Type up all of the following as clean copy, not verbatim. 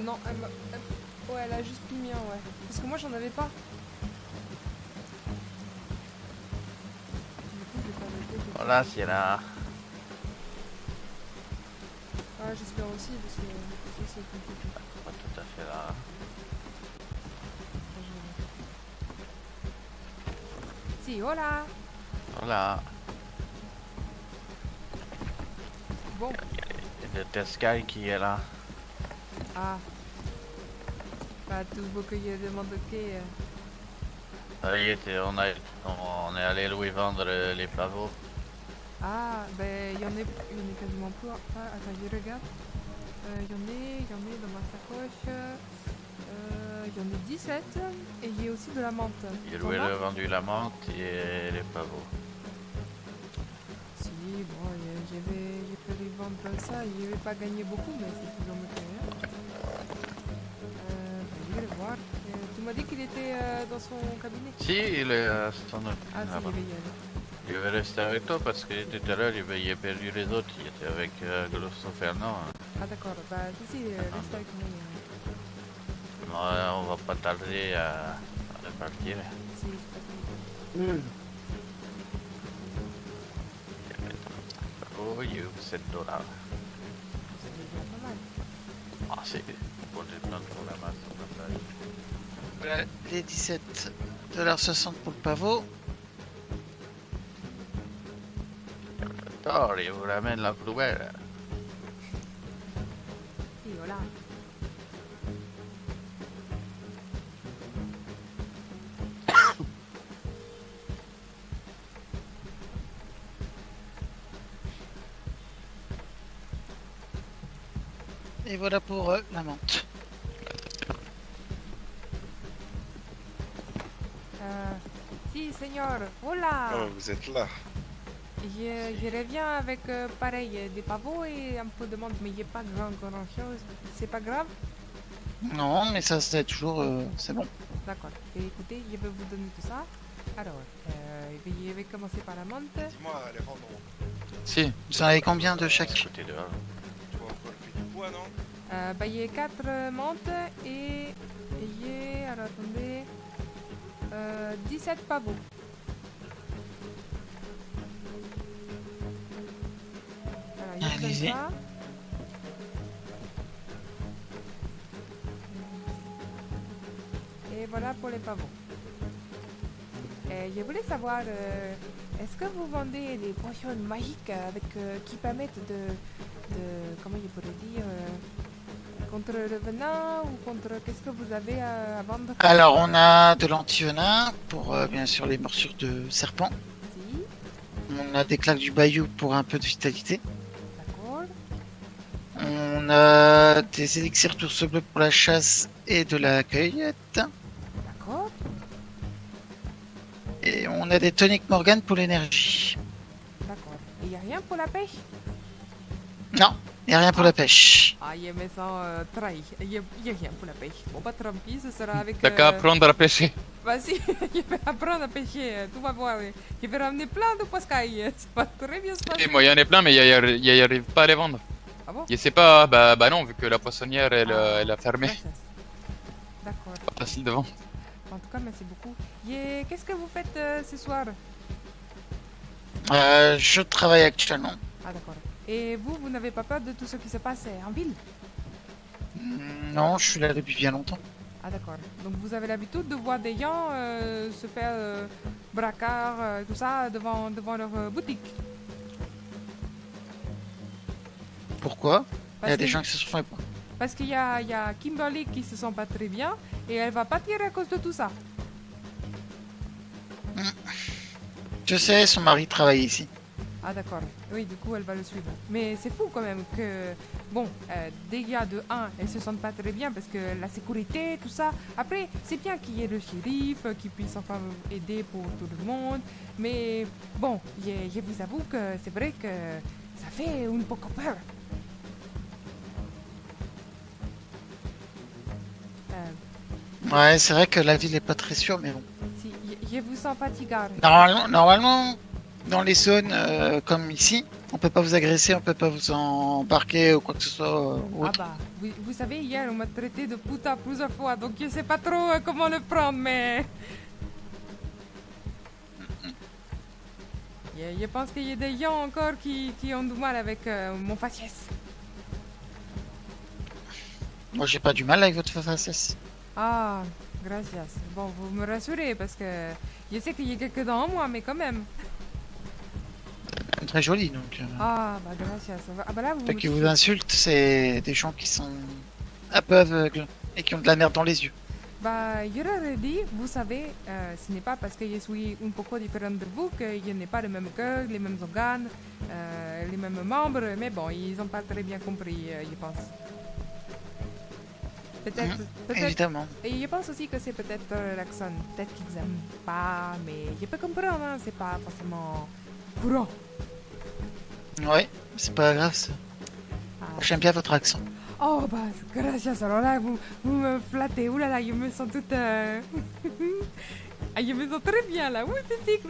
Non, ouais, elle a juste mis mien, ouais. Parce que moi, j'en avais pas. Du coup, j'ai pas noté quelque Hola, chose. Sierra. Ah, j'espère aussi, parce que ça, c'est compliqué. Pas tout à fait là. Enfin, si, hola. Hola. Bon. Il y a le Sky qui est là. Ah. Bah, tout beau qu'il y a demandé que... On est allé lui vendre les pavots. Ah, ben, il y en a quasiment pas. Ah, attends, je regarde. Il y en a dans ma sacoche. Il y en a 17. Et il y a aussi de la menthe. Il T'en lui as? a vendu la menthe et les pavots. Si, bon, j'ai pu lui vendre ça. Je vais pas gagner beaucoup, mais c'est toujours mieux que rien. Je vais le voir. Tu m'as dit qu'il était dans son cabinet? Si, il est à son Ah, si, je là-bas. vais y aller. Il va rester avec toi parce que tout à l'heure il a perdu les autres. Il était avec Grosso Fernand. Ah, d'accord. Bah, si, reste avec moi. Non, on va pas tarder à repartir. Si, c'est pas grave. Oh, you, 7 $. C'est déjà pas mal. Ah, c'est pour des plantes pour la masse. Voilà, les 17,60 $ pour le pavot. Oh, il vous ramène la poubelle. Si, voilà. Et voilà pour la menthe. Si, Seigneur. Hola. Oh, vous êtes là. Je reviens avec pareil, des pavots et un peu de menthe, mais il n'y a pas grand chose. C'est pas grave? Non, mais ça c'est toujours... c'est bon. D'accord. Et écoutez, je vais vous donner tout ça. Alors, je vais commencer par la menthe. Dis-moi, Alejandro, Si. Vous en avez combien de chaque? Écoutez dehors. tu vas encore faire du poids, non? Bah, il y a 4 menthes et il y a, alors attendez, 17 pavots. Voilà, je vous donne Allez-y. ça. Et voilà pour les pavots. Je voulais savoir, est-ce que vous vendez des potions magiques avec, qui permettent comment je pourrais dire, contre le venin ou contre... Qu'est-ce que vous avez à vendre? Alors on a de l'antivenin pour bien sûr les morsures de serpent. Si, On a des claques du bayou pour un peu de vitalité. d'accord. On a des élixirs d'ours bleu pour la chasse et de la cueillette. D'accord. Et on a des toniques Morgan pour l'énergie. D'accord. Il n'y a rien pour la pêche? Non, il n'y a rien pour la pêche. Ah, je me sens trahi. Il n'y a rien pour la pêche. Bon, bah tant pis, ce sera avec... T'as qu'à apprendre à pêcher. Vas-y, je vais apprendre à pêcher. Tu vas voir. Je vais ramener plein de poiscailles. Ça va très bien se passer. Et moi, il y en a plein, mais il arrive pas à les vendre. Ah bon? Je sais pas, bah non, vu que la poissonnière, elle a fermé. Princesse. D'accord. Pas facile de vendre. En tout cas, merci beaucoup. Qu'est-ce que vous faites ce soir? Je travaille actuellement. Ah, d'accord. Et vous n'avez pas peur de tout ce qui se passe en ville? Non, je suis là depuis bien longtemps. Ah, d'accord. Donc vous avez l'habitude de voir des gens se faire bracard, tout ça, devant leur boutique? Pourquoi? Il y a des que- gens qui se sont fait... Parce qu'il y a Kimberly qui se sent pas très bien et elle va partir à cause de tout ça. Je sais, son mari travaille ici. Ah, d'accord. Oui, du coup, elle va le suivre. Mais c'est fou quand même que, bon, déjà de 1, elles se sentent pas très bien parce que la sécurité, tout ça. Après, c'est bien qu'il y ait le shérif qui puisse enfin aider pour tout le monde. Mais bon, je vous avoue que c'est vrai que ça fait un peu peur. Ouais, c'est vrai que la ville est pas très sûre, mais bon. Si, je vous sens fatigué. Normalement, dans les zones comme ici, on peut pas vous agresser, on peut pas vous embarquer ou quoi que ce soit. Ou Ah autre. bah, vous savez, hier, on m'a traité de puta plusieurs fois, donc je sais pas trop comment le prendre, mais... Je pense qu'il y a des gens encore qui ont du mal avec mon faciès. Moi, j'ai pas du mal avec votre faciès. Ah, gracias. Bon, vous me rassurez, parce que je sais qu'il y a quelques dents en moi, mais quand même. Très joli, donc. Ah, bah gracias. Ah bah là, vous... Ceux qui vous insultent, c'est des gens qui sont un peu aveugles et qui ont de la merde dans les yeux. Bah, je leur ai dit, vous savez, ce n'est pas parce que je suis un peu différente de vous que je n'ai pas le même cœur, les mêmes organes, les mêmes membres, mais bon, ils n'ont pas très bien compris, je pense. Peut-être, Évidemment. et je pense aussi que c'est peut-être l'accent, peut-être qu'ils aiment pas, mais je peux comprendre, hein, c'est pas forcément courant. Ouais, c'est pas grave ça. Ah, J'aime bien votre accent. oh, bah, gracias, alors là, vous me flattez, oulala, je me sens toute... ah, je me sens très bien, là, oui, c'est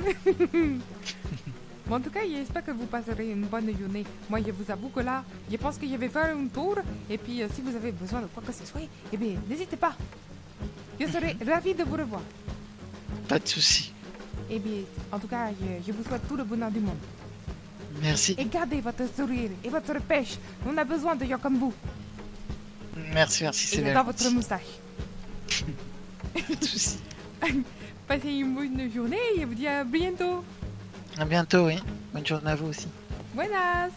Bon, en tout cas, j'espère que vous passerez une bonne journée. Moi, je vous avoue que là, je pense que je vais faire un tour, et puis si vous avez besoin de quoi que ce soit, eh bien, n'hésitez pas. Je serai ravie de vous revoir. Pas de soucis. Eh bien, en tout cas, je vous souhaite tout le bonheur du monde. Merci. Et gardez votre sourire et votre pêche. On a besoin de gens comme vous. Merci, Et c'est j'adore votre moustache. Pas de soucis. Passez une bonne journée et je vous dis à bientôt. À bientôt, oui. Bonne journée à vous aussi. Buenas.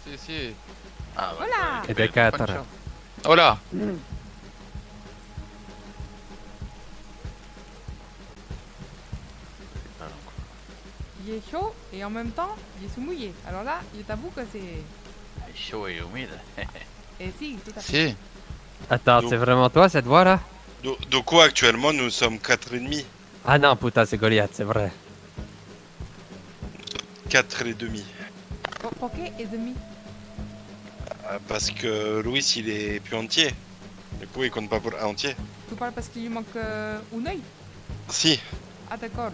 Si, si. Ah, bah, Voilà. ouais, Et des pas de 4. chance. Hola. Ah, non, quoi. Il est chaud et en même temps, il est mouillé. Alors là, je t'avoue que c'est... C'est chaud et humide. Et si, tout à fait. Si. Attends, Donc- c'est vraiment toi cette voix là? De quoi actuellement nous sommes 4,5. Ah non, putain, c'est Goliath, c'est vrai. 4,5. Ok, et demi. Parce que Louis il est plus entier. Du coup il compte pas pour entier. Tu parles parce qu'il lui manque un œil. Si. Ah d'accord.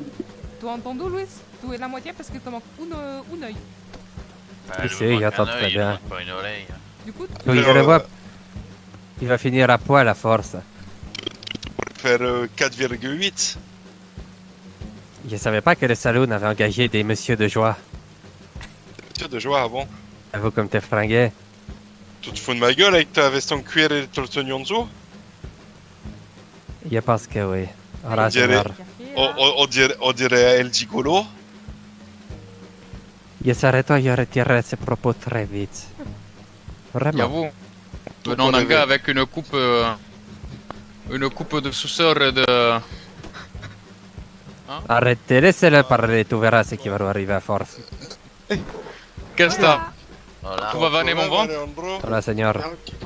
Tu as entendu, Louis? Tu es la moitié parce qu'il te manque un œil. Bah, Il lui sait, il manque entend un œil, très il bien. manque pas une oreille. Du coup, Oui, je le vois. Il va finir à poil à force. Faire 4,8. Je savais pas que le saloon avait engagé des messieurs de joie. Monsieur de joie avant. Avoue comme t'es fringué. Tu te fous de ma gueule avec ta veste en cuir et ton tenue en dessous? Je pense que oui. Hola, dirait- señor. On dirait El Gigolo. Je serais toi, je retirerais ces propos très vite. Vraiment. J'avoue. Tout Venons pour d'un rêver. gars avec une coupe de sous-sœur et de... Arrêtez, laissez-le parler, tu verras ce qui va lui arriver à force. Qu'est-ce que t'as? Voilà. Tu vas vanner mon ventre? Alejandro. Hola, señor.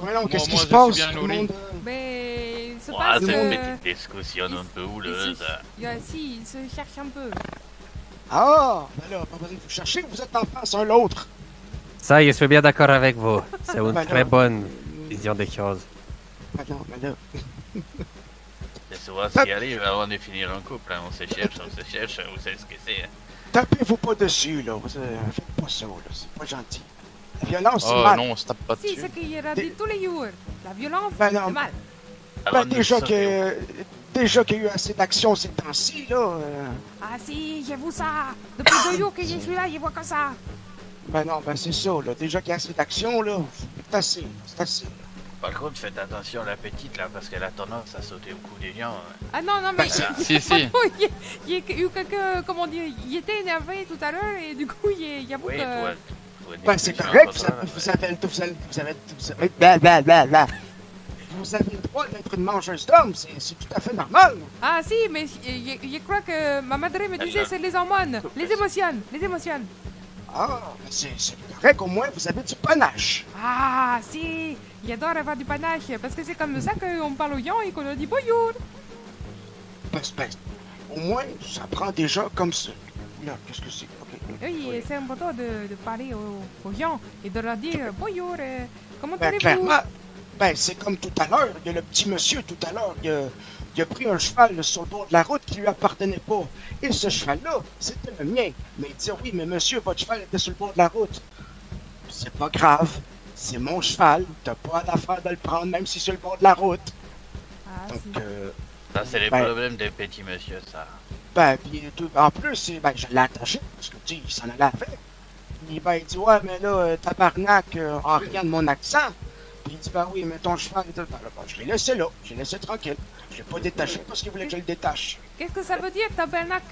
Voyons, qu'est-ce qui moi, se je passe? suis bien Tout le nourri. monde, Mais il se Ouais, passe c'est une que... petite discussion un peu houleuse. Si, il se cherche un peu. Ah, ben là, pas besoin de vous chercher, vous êtes en face un l'autre. Ça, je suis bien d'accord avec vous. C'est une Ben très là, bonne vision des choses. Ben non, ben là. C'est souvent ce qui arrive avant de finir un couple. Hein. On se cherche, vous savez ce que c'est. Hein. Tapez-vous pas dessus, là. Vous, faites pas ça, là. C'est pas gentil. La violence, c'est Oh mal. non, on se tape pas Si, dessus. c'est qu'il y a dit tous les jours. La violence, Ben non. c'est mal. Alors, Ben nous déjà sommes- déjà qu'il y a eu assez d'action ces temps-ci, là. Ah si, j'ai vu ça. Depuis 2 jours que je suis là, je vois que ça. Ben non, ben c'est ça, là. Déjà qu'il y a assez d'action, là. C'est assez, c'est assez. Par contre, faites attention à la petite là, parce qu'elle a tendance à sauter au cou des gens. Hein. Ah non, non, mais... Si, si. Il y a eu quelques... Comment dire? Il était énervé tout à l'heure et du coup, il avoue Oui, que... toi, Ben c'est correct, vous avez le droit d'être une mangeuse d'hommes, c'est tout à fait normal. Ah si, mais je crois que ma madre me disait c'est les hormones, les émotions, les émotions. Ah, ben c'est correct, au moins vous avez du panache. Ah si, j'adore avoir du panache parce que c'est comme ça qu'on parle aux gens et qu'on leur dit bonjour. Ben, au moins, ça prend déjà comme ça. Là, qu'est-ce que c'est? Ok. Oui, et c'est important de parler aux gens et de leur dire bonjour, comment Ben, allez-vous? clairement, Ben, c'est comme tout à l'heure, il y a le petit monsieur tout à l'heure, il a pris un cheval sur le bord de la route qui lui appartenait pas. Et ce cheval-là, c'était le mien. Mais il dit, oui, mais monsieur, votre cheval était sur le bord de la route. C'est pas grave, c'est mon cheval, t'as pas l'affaire de le prendre, même si c'est sur le bord de la route. Ah, Donc, si. Ça, c'est les Ben- problèmes des petits monsieur, ça. Ben, puis en plus, ben, je l'ai attaché, parce que, tu sais, il s'en allait avec. Puis, ben, il dit, ouais, mais là, tabarnak, en riant de mon accent. Puis il dit, ben oui, mais ton cheval, ben, je l'ai laissé là, je l'ai laissé tranquille. Je l'ai pas détaché parce qu'il voulait que je le détache. Qu'est-ce que ça veut dire, tabernacle?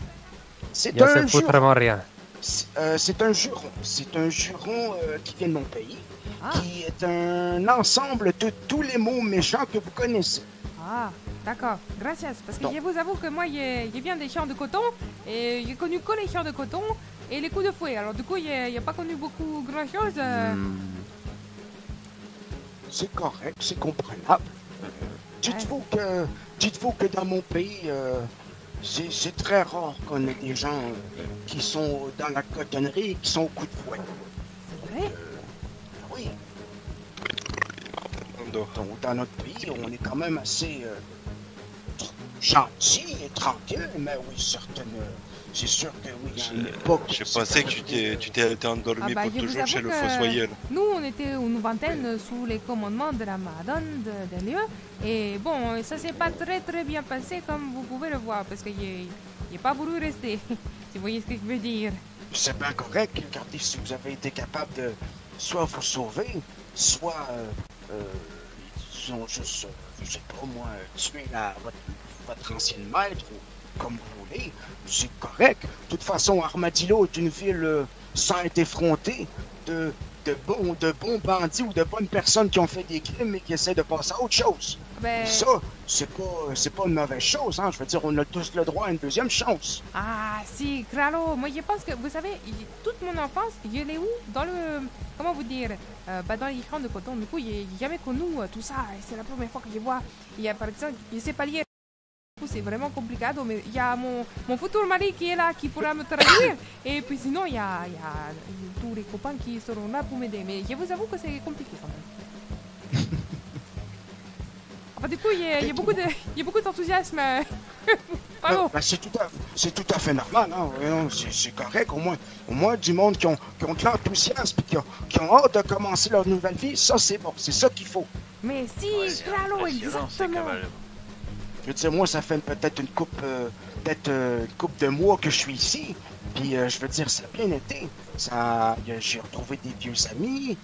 C'est Il y a un c'est juron. foutrement rien. C'est un juron. C'est un juron qui vient de mon pays, Ah, qui est un ensemble de tous les mots méchants que vous connaissez. ah, d'accord, gracias. Parce que Non. je vous avoue que moi, je viens des champs de coton, et j'ai connu que les champs de coton et les coups de fouet. Alors du coup, j'ai pas connu beaucoup grand-chose. C'est correct, c'est comprenable. Dites-vous que dans mon pays, c'est très rare qu'on ait des gens qui sont dans la cotonnerie et qui sont au coup de fouet. C'est vrai? Oui, Ando. donc dans notre pays, on est quand même assez gentil et tranquille, mais oui, c'est sûr que oui, il y a une époque. J'ai pensé que tu t'es endormi Ah bah, pour je vous toujours avoue chez le que- fossoyeur. Nous, on était une vingtaine sous les commandements de la madame de lieu. Et bon, ça s'est pas très bien passé, comme vous pouvez le voir, parce qu'il n'a pas voulu rester. Si vous voyez ce que je veux dire. C'est bien correct. Regardez, si vous avez été capable de soit vous sauver, soit, disons juste, je sais pas moi, tuer votre ancienne maître, ou comme vous voulez, c'est correct. De toute façon, Armadillo est une ville sans être effrontée de bons bandits ou de bonnes personnes qui ont fait des crimes et qui essaient de passer à autre chose. Ben, Ça, c'est pas une mauvaise chose, hein. Je veux dire, on a tous le droit à une deuxième chance. ah, si, Cralo, moi je pense que, vous savez, toute mon enfance, je l'ai où? Dans le, comment vous dire, dans les champs de coton. Du coup, j'ai jamais connu tout ça. Et c'est la première fois que je vois. Il y a par exemple, je sais pas lire. C'est vraiment compliqué, mais il y a mon futur mari qui est là, qui pourra me traduire. Et puis sinon, il y a tous les copains qui seront là pour m'aider. Mais je vous avoue que c'est compliqué quand même. Enfin, du coup, il y a beaucoup d'enthousiasme. Bravo. Ben, c'est tout à fait normal, hein. Voyons, c'est correct. Au moins du monde qui ont de l'enthousiasme et qui ont hâte de commencer leur nouvelle vie, ça c'est bon, c'est ça qu'il faut. Mais si, Ouais, c'est Cralo, impressionnant, ces exactement. cavaliers. Je veux dire, moi, ça fait peut-être une couple de mois que je suis ici. Puis, je veux dire, ça a bien été. J'ai retrouvé des vieux amis.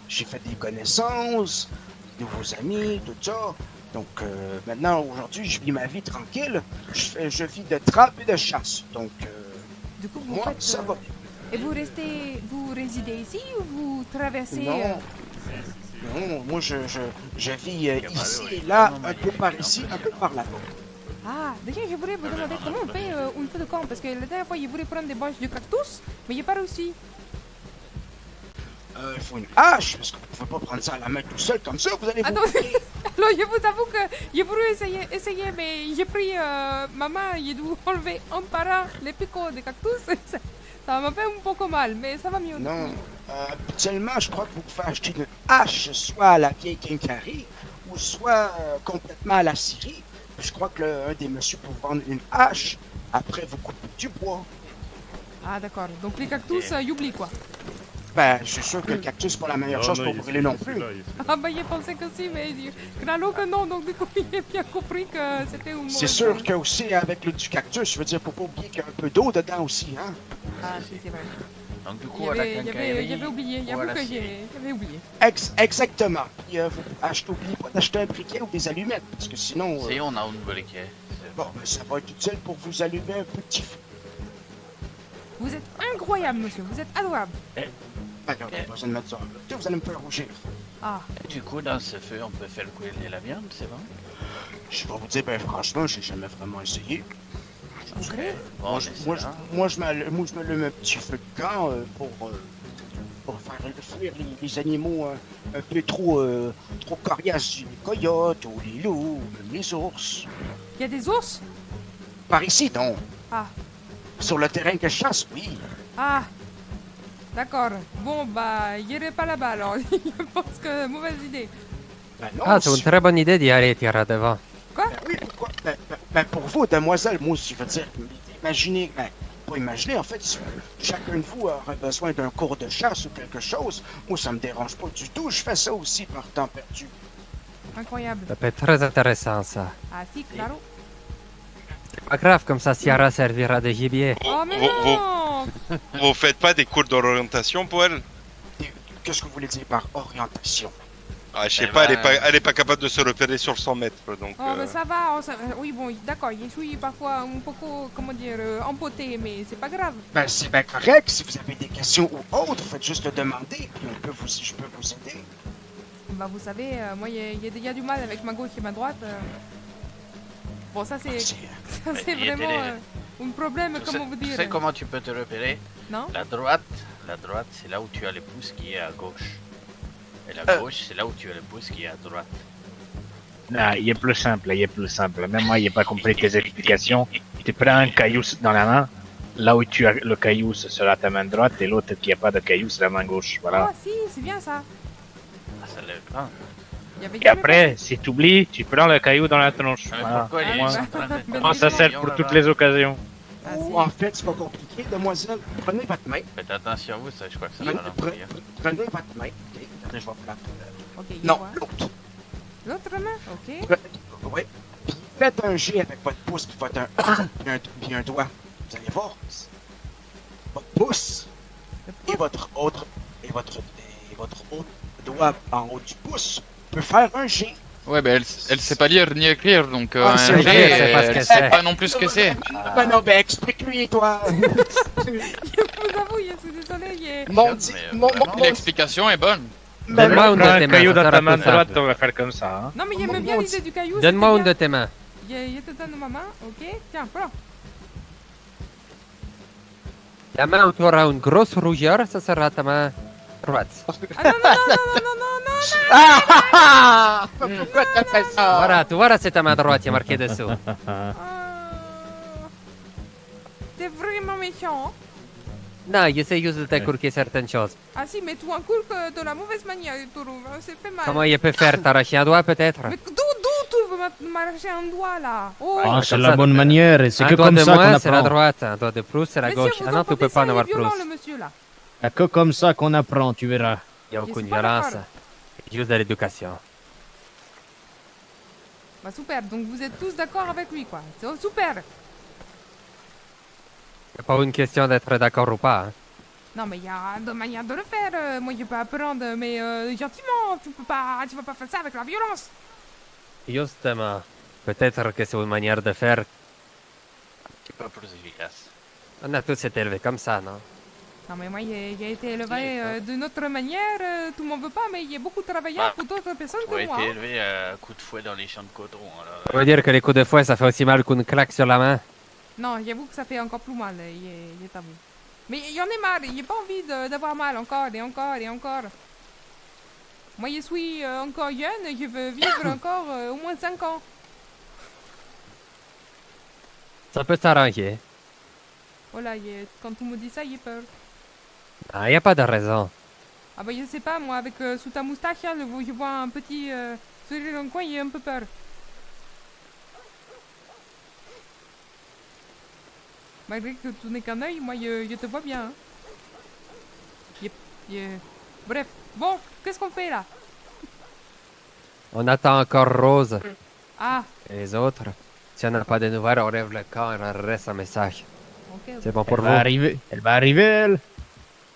J'ai fait des connaissances, des nouveaux amis, tout ça. Donc, maintenant, aujourd'hui, je vis ma vie tranquille. Je vis de trappe et de chasse. Donc, Du coup, vous moi, faites. ça va. Et vous résidez ici ou vous traversez. Non. Non, moi, je vis ici et là, un peu par ici, un peu par là. Ah, d'ailleurs, je voulais vous demander comment on fait une feu de camp. Parce que la dernière fois, je voulais prendre des branches de cactus, mais j'ai pas réussi. Il faut une hache, parce que vous pouvez pas prendre ça à la main tout seul comme ça, vous allez vous... Attendez, alors je vous avoue que j'ai voulu essayer, mais j'ai pris ma main, j'ai dû enlever un par un les picots des cactus. Ça m'a fait un peu mal, mais ça va mieux. Non, habituellement, je crois que vous pouvez acheter une hache, soit à la vieille Kinkari, ou soit complètement à la Syrie. Je crois que un des messieurs peut vous vendre une hache, après vous coupez du bois. Ah, d'accord. Donc les cactus, j'oublie quoi. Ben, je suis sûr que le cactus, c'est pas la meilleure chose pour brûler non plus. Ah, bah, j'ai pensé que si, mais Cralo que non. Donc, du coup, j'ai bien compris que c'était une C'est mauvaise sûr chose. que aussi, avec du cactus, je veux dire, faut pas oublier qu'il y a un peu d'eau dedans aussi, hein. Ah, si, c'est vrai. Donc du coup, à la quincaillerie... J'avais oublié, ou à j'avoue la que scierie. j'avais oublié. Exactement. Puis, oubliez pas d'acheter un briquet ou des allumettes, parce que sinon... Si on a une briquet. c'est Bon, ben, ça va être utile pour vous allumer un petit feu. Vous êtes incroyable, monsieur, vous êtes adorable. Ben, non, pas besoin de mettre ça. Là, vous allez me faire rougir. Ah, Et du coup, dans ce feu, on peut faire cuire la viande, c'est bon? Je vais vous dire, ben, franchement, j'ai jamais vraiment essayé. ok. Bon, Moi, je m'allume un petit feu de camp pour faire fuir les animaux un peu trop coriaces, les coyotes ou les loups, ou même les ours. Il y a des ours? Par ici, non. Ah, Sur le terrain que je chasse, oui. ah. D'accord. Bon, bah, j'irai pas là-bas alors. Je pense que mauvaise idée. Ben non, Ah, c'est une très bonne idée d'y aller, tirer devant. Ben oui, pourquoi? Ben pour vous, demoiselle, moi, je veux dire, imaginez, pas imaginer, en fait, si chacun de vous aurait besoin d'un cours de chasse ou quelque chose, moi, ça me dérange pas du tout, je fais ça aussi par temps perdu. Incroyable. Ça peut être très intéressant, ça. Ah si, claro. Pas grave, comme ça, Ciara servira de gibier. Oh mais Vous- non. Vous faites pas des cours d'orientation pour elle? Qu'est-ce que vous voulez dire par orientation? Ah, je sais Eh pas, ben, elle est pas capable de se repérer sur 100 mètres, donc... Oh mais ça va, oui bon, d'accord, je suis parfois un peu, comment dire, empoté, mais c'est pas grave. Ben, c'est bien correct, si vous avez des questions ou autres, faites juste le demander, puis je peux vous aider. Bah vous savez, moi il y a du mal avec ma gauche et ma droite. Bon ça c'est C'est, ça, c'est il y a vraiment des- un problème, Tu sais, comment vous tu dire. sais comment tu peux te repérer? Non? La droite, c'est là où tu as le pouce qui est à gauche. Et la gauche, c'est là où tu as le pouce qui est à droite. Non, il est plus simple, il est plus simple. Même moi, il n'a pas compris tes explications. Tu prends un caillou dans la main. Là où tu as le caillou, ce sera ta main droite. Et l'autre qui n'a pas de caillou, c'est la main gauche. Voilà. Ah si, c'est bien ça. Ah, ça l'est grand. Il y avait Et après, si tu oublies, tu prends le caillou dans la tronche. Mais Voilà. pourquoi il Ah, est bah, en train de bah, Moi, ça sert pour toutes les occasions. Ah, ou si. en fait, c'est pas compliqué, demoiselle, prenez votre main, Faites attention à vous, ça, je crois que ça prenez, va l'envoyer. prenez votre main, ok, attendez, je vais prendre. Ok, il y a Non, quoi? l'autre. L'autre main? Ok. Oui. Puis faites un jet avec votre pouce puis votre puis un doigt. Vous allez voir. Votre pouce et votre autre doigt en haut du pouce peut faire un jet. Ouais, bah elle sait pas lire ni écrire, donc Ah, un c'est G, vrai, c'est pas ce que elle c'est. sait pas non plus ce que c'est. Ben non, ben explique-lui, toi. Je vous avoue, je suis désolée, Mon dit, Mais, mon, vraiment, mon, L'explication est bonne. ben, Donne-moi une Prends de un tes mains, caillou ça dans sera ta main plus droite, simple. on va faire comme ça. Hein. Non mais il aimait bien l'idée du caillou. Donne-moi c'était une de bien. tes mains. Je te donne ma main, ok? Tiens, prends. La main où tu auras une grosse rougeur, ça sera ta main droite. Ah non, non, non, non, non, non, non, Ah! Pourquoi t'as fait ça? Voilà, tu vois, c'est ta main droite, il y a marqué dessous. Ah. T'es vraiment méchant, hein? Non, j'essaie juste de t'inculquer certaines choses. Ah si, mais tu inculques de la mauvaise manière, je trouve. Hein, c'est fait mal. Comment il peut faire t'arracher un doigt, peut-être? Mais d'où tu veux m'arracher un doigt, là? Oh! Ah, c'est comme la ça, bonne manière, et c'est Un que doigt comme de ça qu'on moins, c'est la apprend. droite, un doigt de plus, c'est la Monsieur, gauche. vous Ah non, tu entendez peux ça, pas en il est avoir violent, plus. le monsieur, là. Il y a que comme ça qu'on apprend, tu verras. Il n'y a Je aucune suis pas violence. d'accord. C'est juste de l'éducation. Bah super, donc vous êtes tous d'accord avec lui, quoi. C'est super. C'est pas une question d'être d'accord ou pas. Hein. Non mais il y a deux manières de le faire. Moi je peux apprendre, mais gentiment. Tu vas pas faire ça avec la violence. Justement. Peut-être que c'est une manière de faire. un petit peu plus efficace. On a tous été élevés comme ça, non? Non mais moi j'ai été élevé d'une autre manière. Tout le monde veut pas, mais il y a beaucoup travaillé Ah. pour d'autres personnes Tu as que moi. été Hein. élevé à coups de fouet dans les champs de coton. Alors, Ça veut dire que les coups de fouet, ça fait aussi mal qu'une claque sur la main? Non, j'avoue que ça fait encore plus mal. Il est à vous. Mais il y en a marre. J'ai pas envie d'avoir mal encore et encore et encore. Moi je suis encore jeune. Je veux vivre encore au moins 5 ans. Ça peut s'arranger. Voilà, quand tu me dis ça, j'ai peur. Ah, y a pas de raison. Ah bah je sais pas, moi avec sous ta moustache, là, je vois un petit sourire dans le coin, j'ai un peu peur. Malgré que tu n'es qu'un œil, moi je te vois bien. Hein. Bref, bon, qu'est-ce qu'on fait là? On attend encore Rose. Ah, Et les autres, si on n'a pas de nouvelles, on lève le camp et on reste un message. ok. C'est bon pour Elle vous? va arriver, elle va arriver, elle.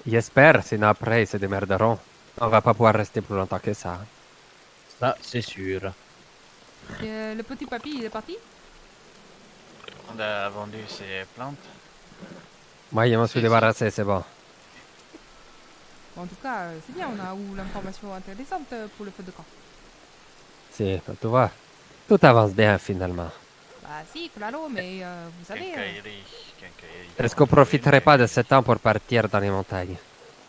J'espère, sinon après, ils se démerderont. On va pas pouvoir rester plus longtemps que ça. Ça, c'est sûr. Le petit papy, il est parti? on a vendu ses plantes. Moi, je m'en suis débarrassé, c'est bon. Bon, en tout cas, c'est bien, on a eu l'information intéressante pour le feu de camp. Si, tu vois, tout avance bien finalement. Bah si, claro, mais vous savez... Quincaillerie. Est-ce qu'on profiterait pas de ce temps pour partir dans les montagnes?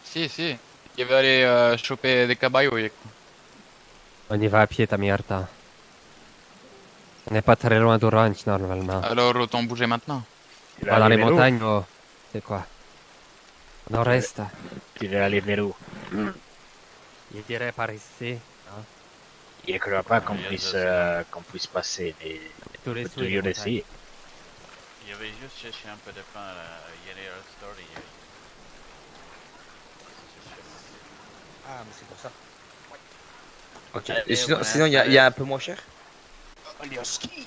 Si, si. Il va aller choper des caballos. On y va à pied, t'as meilleur temps. On n'est pas très loin du ranch normalement. Alors autant bouger maintenant. Il Pas dans les arrive à l'eau. montagnes, oh. C'est quoi? On en reste. Tu veux aller vers où? Je dirais par ici. Je ne crois pas qu'on Il y a puisse, ça. qu'on puisse passer, mais Tous les on peut sous, les toujours montagnes. essayer. Il y avait juste cherché un peu de pain à Yellow Story. Ah, mais c'est pour ça. Ok. Allez, Et sinon, voilà, sinon il y a un peu moins cher? Allez, au ski.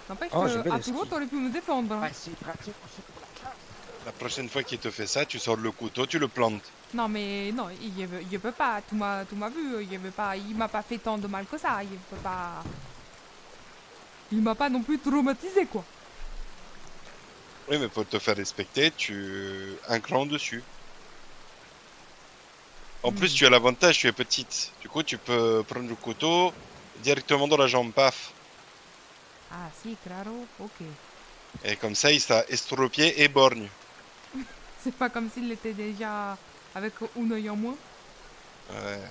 N'empêche Oh, j'aime que bien les Arturo, skis. t'aurais pu me défendre. hein. Ah, c'est pratique pour ceux qui ont la classe. La prochaine fois qu'il te fait ça, tu sors le couteau, tu le plantes. Non, mais non, il veut pas. Tu m'as vu, il veut pas. Il m'a pas fait tant de mal que ça. Il peut pas. Il m'a pas non plus traumatisé, quoi. Oui, mais pour te faire respecter, tu un cran dessus. En plus, tu as l'avantage, tu es petite. Du coup, tu peux prendre le couteau directement dans la jambe, paf. Ah, si, claro, ok. Et comme ça, il sera estropié et borgne. C'est pas comme s'il était déjà avec un œil en moins. Ouais.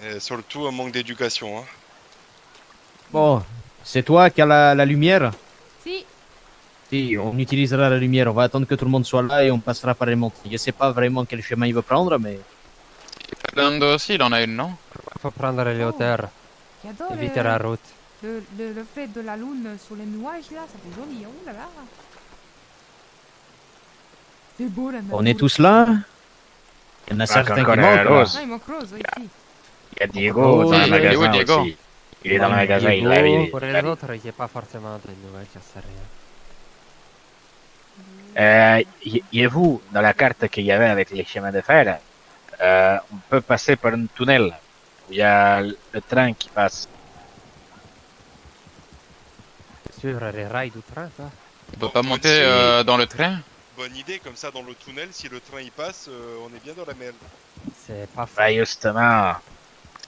Et surtout un manque d'éducation. Hein. Bon, c'est toi qui as la lumière? Si, Si, on utilisera la lumière. On va attendre que tout le monde soit là et on passera par les montagnes. Je sais pas vraiment quel chemin il veut prendre, mais... Fernando aussi, il en a une, non? Faut prendre les hauteurs. j'adore Éviter la route. le fait de la lune sur les nuages, là, ça fait joli. Oh là là. C'est beau, la nature. On est tous là? Il y en a certains qui encore manquent. là. Rose. Ah, il manque Rose, oui, si. Il y a Diego Oh, dans le oui, magasin oui, Diego. aussi. Il est dans le Ouais, magasin, il Diego. va arriver. Pour il les arrive. autres, il n'y a pas forcément de nouvelles, je sais rien. Et vous, dans la carte qu'il y avait avec les chemins de fer, on peut passer par un tunnel où il y a le train qui passe. Suivre les rails du train, toi. On peut pas Bon, monter c'est- dans le train? Bonne idée, comme ça, dans le tunnel, si le train y passe, on est bien dans la merde. C'est pas faux. Bah justement,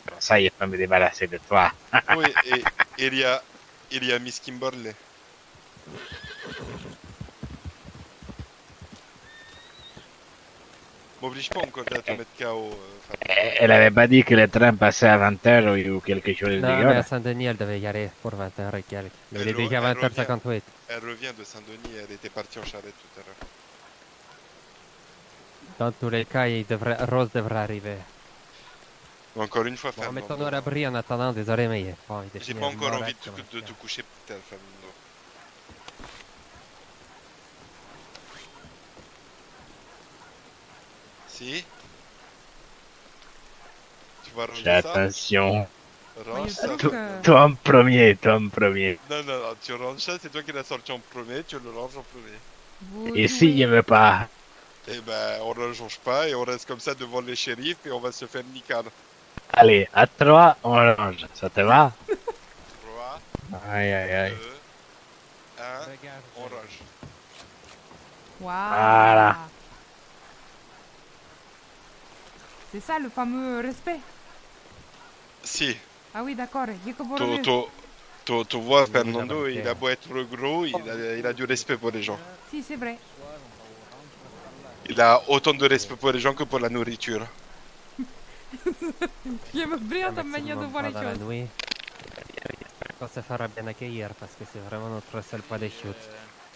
comme ça il peut me débarrasser de toi. Oui, et il y a Miss Kimberley. M'oblige pas encore à te mettre KO. Elle avait pas dit que le train passait à 20h ou quelque chose de Non, mais à genre. Saint-Denis, elle devait y aller pour 20h et quelques. Mais il est Elle déjà re- elle 20h58. Elle revient de Saint-Denis, elle était partie en charrette tout à l'heure. Dans tous les cas, Rose devrait arriver. Mais encore une fois, Bon, Fernando. mettons-nous à l'abri en attendant, désolé, mais bon, il J'ai est pas encore mort envie comme de ça. te coucher par terre, Fernando. Si? Tu vas ranger Fais ça? attention. Range ça. Donc, Toi en premier, toi en premier. Non, non, non, tu ranges ça, c'est toi qui l'as sorti en premier, tu le ranges en premier. vous Et s'il jouez- ne veut pas, Eh ben, on ne change pas et on reste comme ça devant les shérifs et on va se faire niquer. allez, à 3, on range. Ça te va? 3, Aïe, aïe, 2, aïe. 1, on range. Waouh. Voilà. C'est ça le fameux respect. Si, Ah oui, d'accord. J'ai compris. tu vois, Oui, Fernando, la il a beau être gros, il a du respect pour les gens. Si, c'est vrai. Il a autant de respect pour les gens que pour la nourriture. J'aime bien Un ta manière de maximum voir les pendant la choses. nuit. On se fera bien accueillir parce que c'est vraiment notre seul point de chute.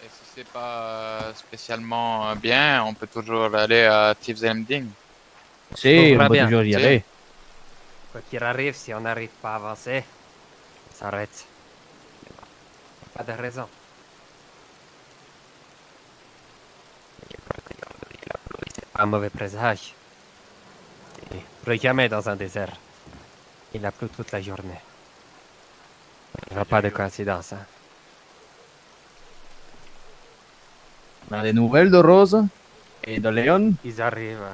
Et si c'est pas spécialement bien, on peut toujours aller à Thieves Ending. Si, Tout va on peut bien, toujours y tu sais. aller. Quoi qu'il arrive, si on n'arrive pas à avancer, on s'arrête. Pas de raison. Un mauvais présage. Il pleut jamais dans un désert. Il a plu toute la journée. Il n'y a pas de coïncidence. Hein. On a des nouvelles de Rose et de Léon? Ils arrivent.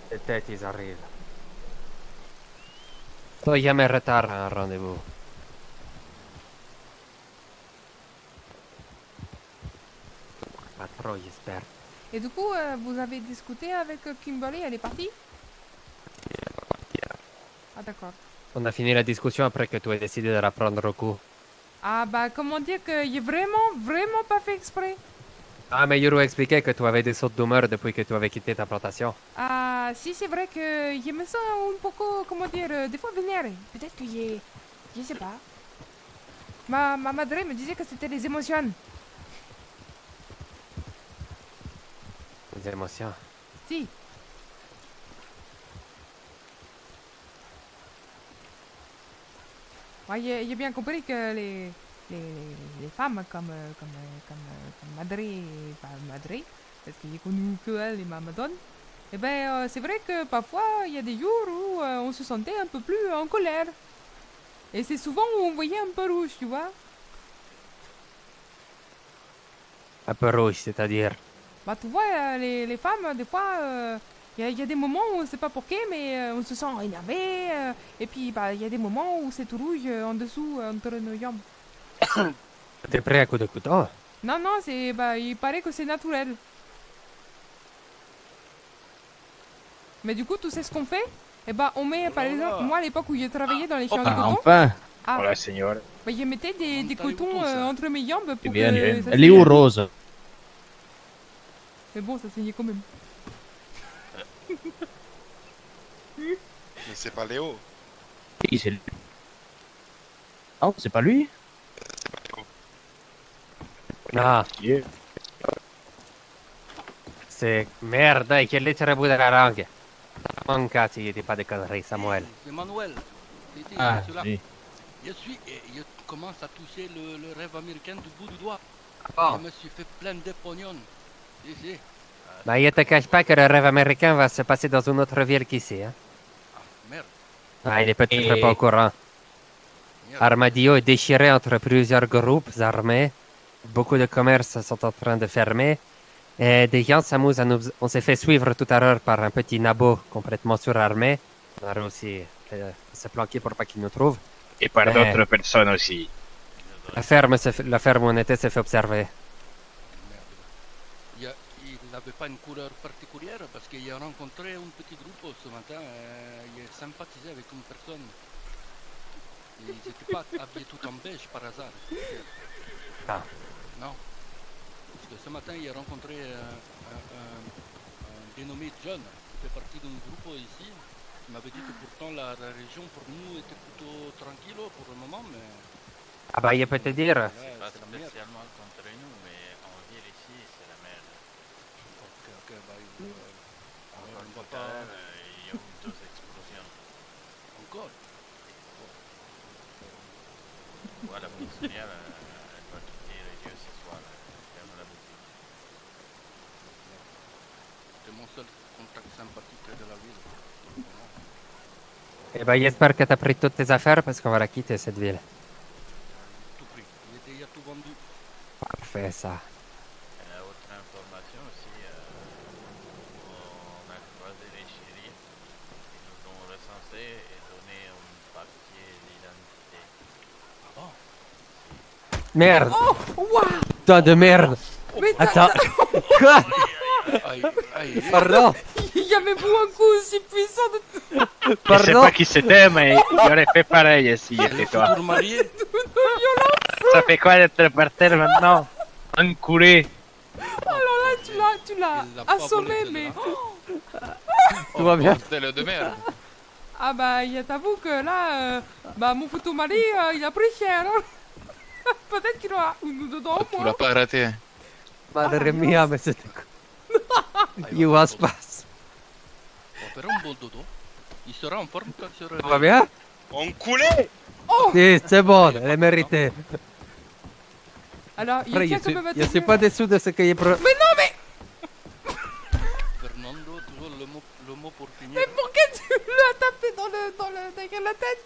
Peut-être ils arrivent. Sois jamais retard à un rendez-vous. Pas trop, j'espère. Et du coup, vous avez discuté avec Kimberly, elle est partie? Ah d'accord. On a fini la discussion après que tu aies décidé de la prendre au coup. Ah bah comment dire que j'ai vraiment pas fait exprès. Ah, mais Yuru expliquait que tu avais des sautes d'humeur depuis que tu avais quitté ta plantation. Ah si c'est vrai que je me sens un poco, comment dire, des fois vénère. Peut-être que je sais pas. Ma madre me disait que c'était les émotions. Les émotions. Si. Ouais, il a bien compris que les femmes comme Madré, pas Madré, parce qu'il est connu que elle et Mamadon, eh ben, c'est vrai que parfois, il y a des jours où on se sentait un peu plus en colère. Et c'est souvent où on voyait un peu rouge, tu vois. Un peu rouge, c'est-à-dire. Bah, tu vois, les femmes, des fois, il y a des moments où on sait pas pourquoi, mais on se sent énervé. Et puis, bah, il y a des moments où c'est tout rouge en dessous, entre nos jambes. T'es prêt à coup de couteau? Non, non, bah, il paraît que c'est naturel. Mais du coup, tu sais ce qu'on fait? Eh bah, on met, par exemple, moi, à l'époque où j'ai travaillé dans les champs de coton... Enfin. Ah, Hola, señor. bah, je mettais des cotons entre mes jambes pour Bien, que ça elle est où, saigne. Rose? Mais bon, ça saignait quand même. Mais c'est pas Léo. Qui c'est lui? Non, c'est pas lui? C'est pas Léo. Ah, Yeah. c'est... Merde, dai, che lettera bude la langue. Mancati, il dit pas de conneries, Samuel. C'est Manuel. Titi, Ah, je suis là. oui. Je commence à toucher le rêve américain du bout du doigt. Bon. Je me suis fait plein de pognon. Ici. Bah, je te cache pas que le rêve américain va se passer dans une autre ville qu'ici, hein. Ah, merde. Ah, il est peut-être Et- pas au courant. Merde. Armadillo est déchiré entre plusieurs groupes armés. Beaucoup de commerces sont en train de fermer. Et des gens s'amusent à nous... On s'est fait suivre tout à l'heure par un petit nabo complètement surarmé. On a réussi à se planquer pour pas qu'il nous trouve. Et par Ouais. d'autres personnes aussi. La ferme où on était s'est fait observer. Merde. Il n'avait pas une couleur particulière parce qu'il a rencontré un petit groupe ce matin. Il a sympathisé avec une personne. Ils n'étaient pas habillés tout en beige par hasard. Ah. Non. Parce que ce matin, il a rencontré un dénommé John, qui fait partie d'un groupe ici. Il m'avait dit que pourtant la région pour nous était plutôt tranquille pour le moment, mais... Ah bah, il peut te dire. Ouais, C'est pas c'est la merde. spécialement contre nous, mais en ville ici, c'est la merde. Ok, bah, Encore on tout va à pas... l'heure, il y a eu 2 explosions. Encore. Ouais, la prisonnière, elle va quitter les lieux ce soir. Elle ferme la boutique. C'est mon seul contact sympathique de la ville. Eh ben, j'espère que t'as pris toutes tes affaires parce qu'on va la quitter, cette ville. Tout pris. Il a tout vendu. Parfait, ça. Et autre information aussi, on a croisé les shérifs qui nous ont recensés et donné un papier d'identité. Ah bon? Merde! Oh, waouh! Putain de merde! Mais Attends! Quoi? Aïe, aïe. Pardon? y avait-vous un coup aussi puissant de... Je sais Pardon? pas qui c'était, mais il aurait fait pareil s'il était toi. Toujours marié? Ça fait quoi d'être par terre maintenant? Enculé. Alors là, tu l'as Il l'a pas assommé, volé, mais... Tout va bien? C'était le de merde. Ah bah, t'avoue que là, bah, mon photo mari, il a pris cher. Hein. Peut-être qu'il aura une dedans, Tu l'as moi. pas arrêté. Madre mia, mais c'était quoi? You was pass. On va faire un bon dodo. Il sera en forme quand il sera... Tout va bien? Enculé! Si, c'est bon, elle est méritée. Alors, il Après, tient quand même à je suis tenir. pas déçu de ce qu'il est... Mais non, mais... Fernando, toujours le mot pour finir. Mais pourquoi tu l'as tapé derrière la tête?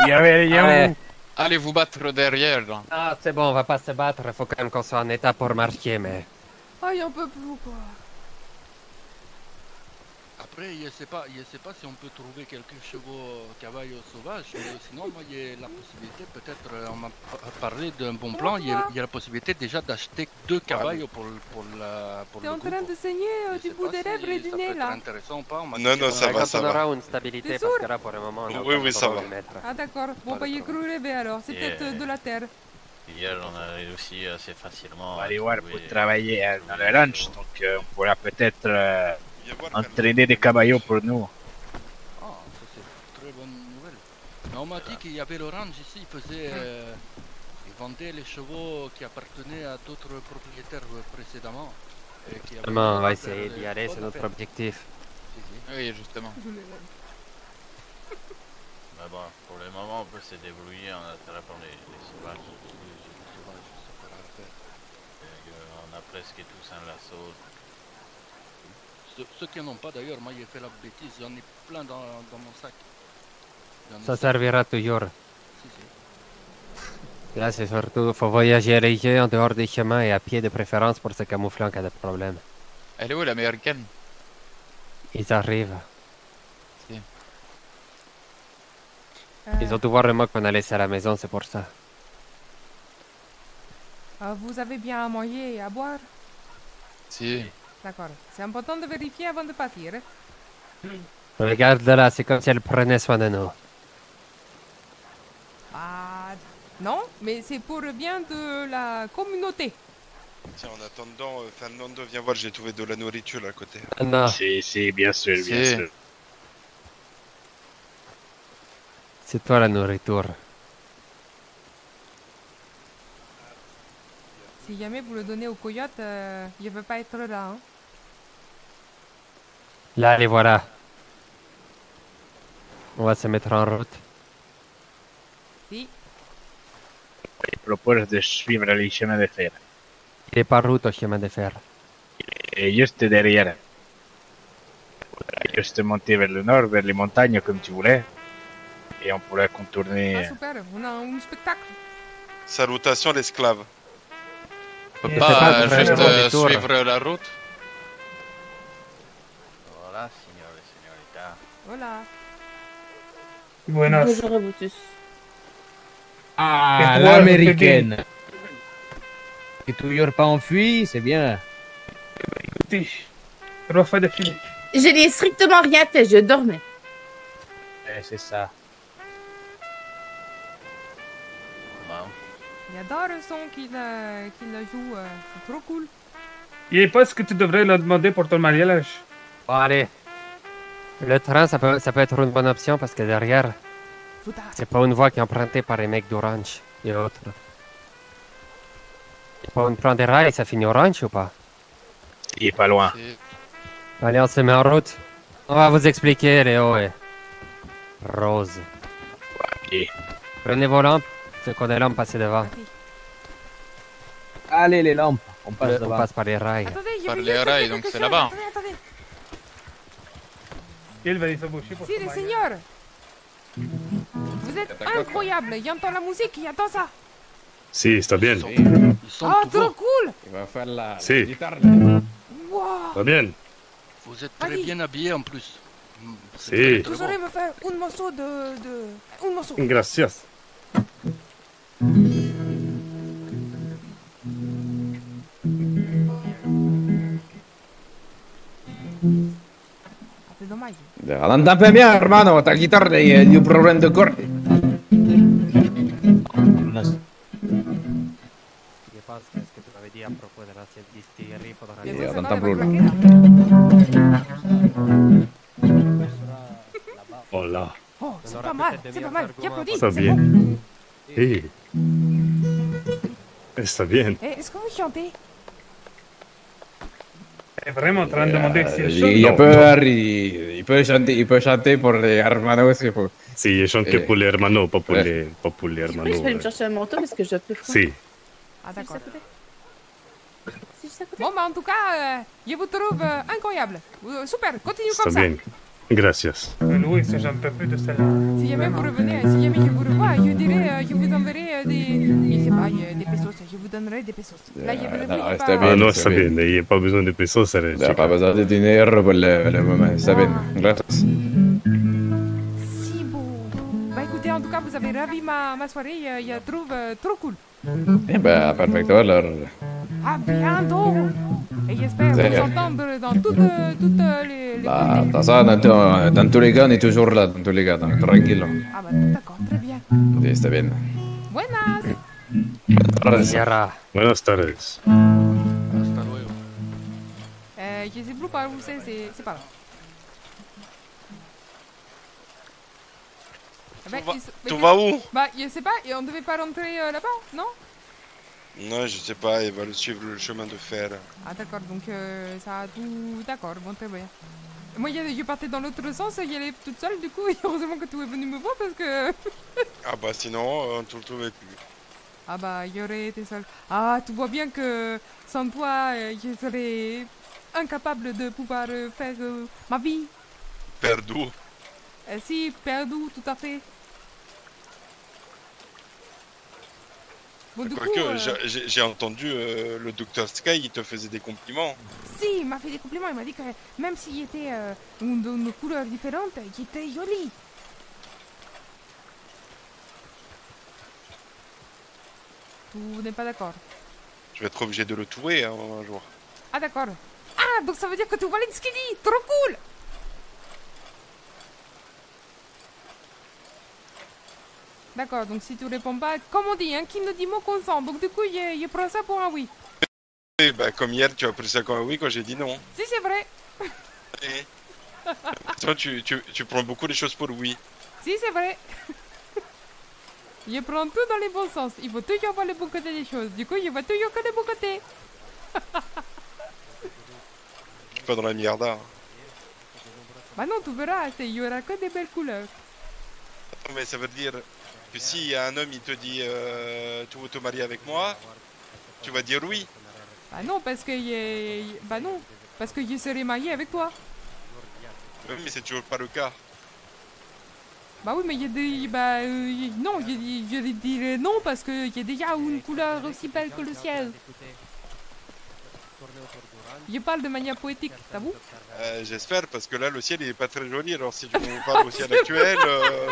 Il y avait rien. Ouais. Allez vous battre derrière. Là. Ah, c'est bon, on va pas se battre, il faut quand même qu'on soit en état pour marcher, mais... Ah, il en peut plus, quoi. Après, je sais pas si on peut trouver quelques chevaux caballos sauvages, mais sinon, moi, il y a la possibilité, peut-être, on m'a parlé d'un bon plan, il y a la possibilité déjà d'acheter 2 caballos pour T'es le en train groupe. de saigner Je du sais bout pas des si lèvres et du ça nez, peut être là. intéressant ou pas, on m'a Non, dit non, que- ça va, Quand ça on va. aura une stabilité, T'es parce sûr? que là, pour le moment, on a Oui, aucun oui, ça endroit où va. le mettre. Ah, d'accord. Bon, bah, il est cru rêvé, alors. C'est Yeah. peut-être de la terre. Hier, on a réussi assez facilement On va à aller voir trouver- pour travailler dans le ranch, donc on pourra peut-être Viens voir, entraîner des caballos pour nous. Ah, ça c'est une très bonne nouvelle. Mais on m'a dit qu'il y avait l'orange ici, il Ils vendaient les chevaux qui appartenaient à d'autres propriétaires précédemment. Et qui avaient Justement, on va fait essayer d'y des aller, bonnes c'est notre affaires. objectif. Si, si. Oui, justement. Mais bon, pour le moment, on peut se débrouiller en attrapant les sauvages. On a presque tous un lasso. Ceux qui n'en ont pas d'ailleurs, moi j'ai fait la bêtise, j'en ai plein dans mon sac. J'en ai Ça cinq. servira toujours. Si, si. Là, c'est surtout, faut voyager léger en dehors des chemins et à pied de préférence pour se camoufler en cas de problème. Elle est où l'américaine? Ils arrivent. Si. Ils ont tout voir le mot qu'on a laissé à la maison, c'est pour ça. Vous avez bien à manger et à boire? Si. D'accord. C'est important de vérifier avant de partir. Hein? Regarde là, c'est comme si elle prenait soin de nous. Ah, non, mais c'est pour le bien de la communauté. Tiens, en attendant, Fernando, viens voir, j'ai trouvé de la nourriture là à côté. Non. Si, bien sûr, bien Si. sûr. C'est toi la nourriture. Si jamais vous le donnez au coyote, il ne veut pas être là. Hein? Là, les voilà. On va se mettre en route. Si. Je propose de suivre les chemins de fer. Il est par route au chemin de fer. Et juste derrière. Juste monter vers le nord, vers les montagnes comme tu voulais. Et on pourrait contourner. Ah, super, on a un spectacle. Salutations l'esclave. On peut Et pas c'est pas juste vraiment des tours. suivre la route? Voilà, signor et signorita. Voilà. Buenas. Bonjour à vous tous. Ah, Et toi, l'américaine. T'es toujours pas enfui, c'est bien. Écoutez, Rafa de fini. Je n'ai strictement rien fait, je dormais. C'est ça. Bon. J'adore le son qu'il joue, c'est trop cool. Et pas ce que tu devrais leur demander pour ton mariage. Bon, allez. Le train, ça peut être une bonne option parce que derrière, c'est pas une voie qui est empruntée par les mecs d'Orange et autres. On prend des rails, ça finit Orange ou pas? Il est pas loin. Si. Allez, on se met en route. On va vous expliquer, Léo et Rose. Et Prenez vos lampes, c'est qu'on est lampes passer devant. Allez, les lampes, on passe On devant. passe par les rails. Attendez, il y Par avait les juste rails, quelque donc c'est chose. là-bas. Attendez. Il va se boucher pour Si, ton les mariage. seigneurs. Vous êtes incroyables. Il entend la musique, il entend ça. Sí, está bien. Ils sont Oh, tout trop beaux. cool. Il va faire la Sí. guitare. Wow. Está bien. Vous êtes très Vas-y. bien habillés en plus. C'est Si. très, très Vous bon. saurez me faire un morceau un morceau. Gracias. C'est dommage. On entend pas bien, hermano. Ta guitare, il y a du problème de corde. Je pense que ce que tu m'avais dit à propos de l'ancienne distillerie, faudra Mais le vous, dire. ça on va, entend avec plus, la Hola. Oh, On c'est aura pas mal, peut-être c'est de pas mal. meilleurs Qui applaudit, Está c'est bien. bon. Sí. Está bien. Eh, est-ce que vous chantez? C'est vraiment en train de demander si elle il chante. peut chanter pour les hermanos. Sí, je chante que pour les hermanos, pas pour les Oui, je peux hermanos. aller me chercher un manteau parce que je peux froid. Sí. Ah, d'accord. C'est juste à côté. Bon, bah, en tout cas, je vous trouve incroyable. Super, continue Está comme ça. bien. Gracias. Louis, j'en peux plus de celle-là. Si jamais vous revenez, si jamais je vous revois, je dirais, je vous enverrai des, je sais pas, des pesos. Je vous donnerai des pesos. Là, je vous non, le está pas. bien. Ah, no, está bien. Il n'y a pas besoin de pesos. Il n'y a pas besoin de dinero pour le moment. Está bien. Gracias. Si beau. Bah, écoutez, en tout cas, vous avez ravi ma soirée. Je la trouve trop cool. Eh ben, perfecto. Alors, À bientôt. Et j'espère C'est- vous entendre dans toutes les bah, côtés. dans tous les cas, on est toujours là. Dans tous les cas, donc tranquille. Ah, bah, d'accord, très bien. Sí, está bien. Buenas. Sierra. Buenas tardes. Hasta luego. Je sais plus par où c'est pas là. Tu vas où? Bah, je sais pas, et on devait pas rentrer là-bas, non? Non, je sais pas, il va le suivre le chemin de fer. Ah d'accord, donc ça a tout... D'accord, bon, très bien. Moi, je partais dans l'autre sens, j'y allais toute seule, du coup, et heureusement que tu es venu me voir parce que... Ah bah sinon, on te le trouvait plus. Ah bah, j'aurais été seule. Ah, tu vois bien que sans toi, je serais incapable de pouvoir faire ma vie. Perdu. Si, perdu, tout à fait. Bon, du coup... Quoique, j'ai entendu le docteur Sky, il te faisait des compliments. Si, il m'a fait des compliments, il m'a dit que même s'il était d'une couleur différente, il était joli. Tu n'es pas d'accord? Je vais être obligé de le tuer hein, un jour. Ah d'accord. Ah, donc ça veut dire que tu vois les skinny, trop cool. D'accord, donc si tu réponds pas, comme on dit, hein, qui ne dit mot consent, donc du coup, je prends ça pour un oui. Et bah, comme hier, tu as pris ça comme un oui quand j'ai dit non. Si, c'est vrai. Et... Toi, tu prends beaucoup les choses pour oui. Si, c'est vrai. Je prends tout dans les bons sens. Il faut toujours voir le bon côté des choses. Du coup, je vois toujours que le bon côté. Je suis pas dans la milliardaire. Bah non, tu verras, il y aura que des belles couleurs. Non, mais ça veut dire que si un homme il te dit tu veux te marier avec moi, tu vas dire oui. Bah non, parce que bah non, parce que je serai marié avec toi. Oui, mais c'est toujours pas le cas. Bah oui, mais il y a des... Bah non, je dirais non parce qu'il y a déjà une couleur aussi belle que le ciel. Je parle de manière poétique, t'as vu? J'espère, parce que là le ciel il est pas très joli, alors si tu me parles au ciel actuel,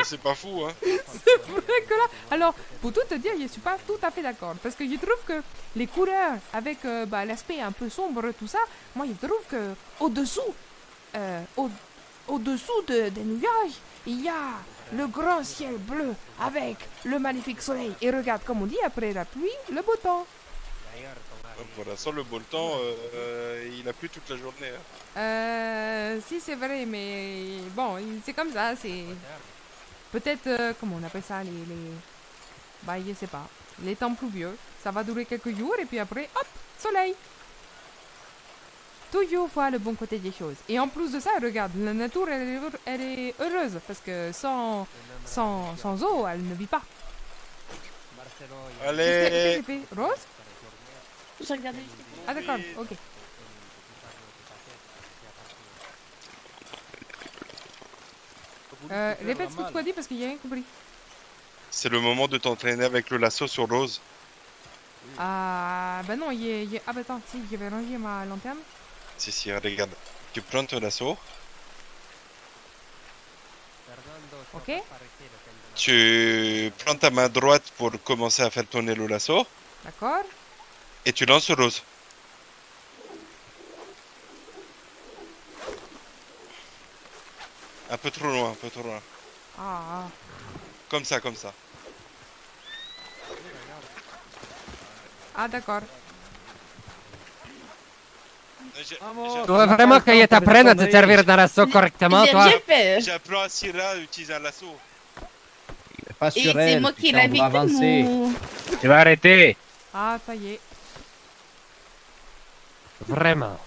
c'est pas fou hein. C'est vrai que là... Alors, pour tout te dire, je suis pas tout à fait d'accord. Parce que je trouve que les couleurs avec bah, l'aspect un peu sombre, tout ça, moi je trouve que au-dessous, au-dessous des nuages, il y a le grand ciel bleu avec le magnifique soleil. Et regarde, comme on dit, après la pluie, le beau temps. Pour l'instant le beau temps, il a plu toute la journée. Hein. Si c'est vrai, mais bon, c'est comme ça, c'est... Peut-être, comment on appelle ça, les... Bah, je sais pas. Les temps pluvieux, ça va durer quelques jours et puis après, hop, soleil. Toujours voir le bon côté des choses. Et en plus de ça, regarde, la nature, elle est heureuse parce que sans eau, elle ne vit pas. Allez. Qu'est-ce que j'ai fait? Rose? J'ai regardé. Ah d'accord, ok. Répète ce que tu as dit parce qu'il n'y a rien compris. C'est le moment de t'entraîner avec le lasso sur Rose. Ah, bah non, ah bah attends, si, je vais ranger ma lanterne. Si, regarde. Tu prends ton lasso. Ok. Tu prends ta main droite pour commencer à faire tourner le lasso. D'accord. Et tu lances Rose. Un peu trop loin, un peu trop loin. Ah. Comme ça, comme ça. Ah d'accord. Tu veux vraiment que je t'apprenne à te servir d'un lasso correctement, toi? J'apprends à Syrah à utiliser un lasso. Pas Et sur c'est elle, moi qui putain, l'ai on va avec avancer. mon... Tu vas arrêter. Ah, ça y est. Vraiment.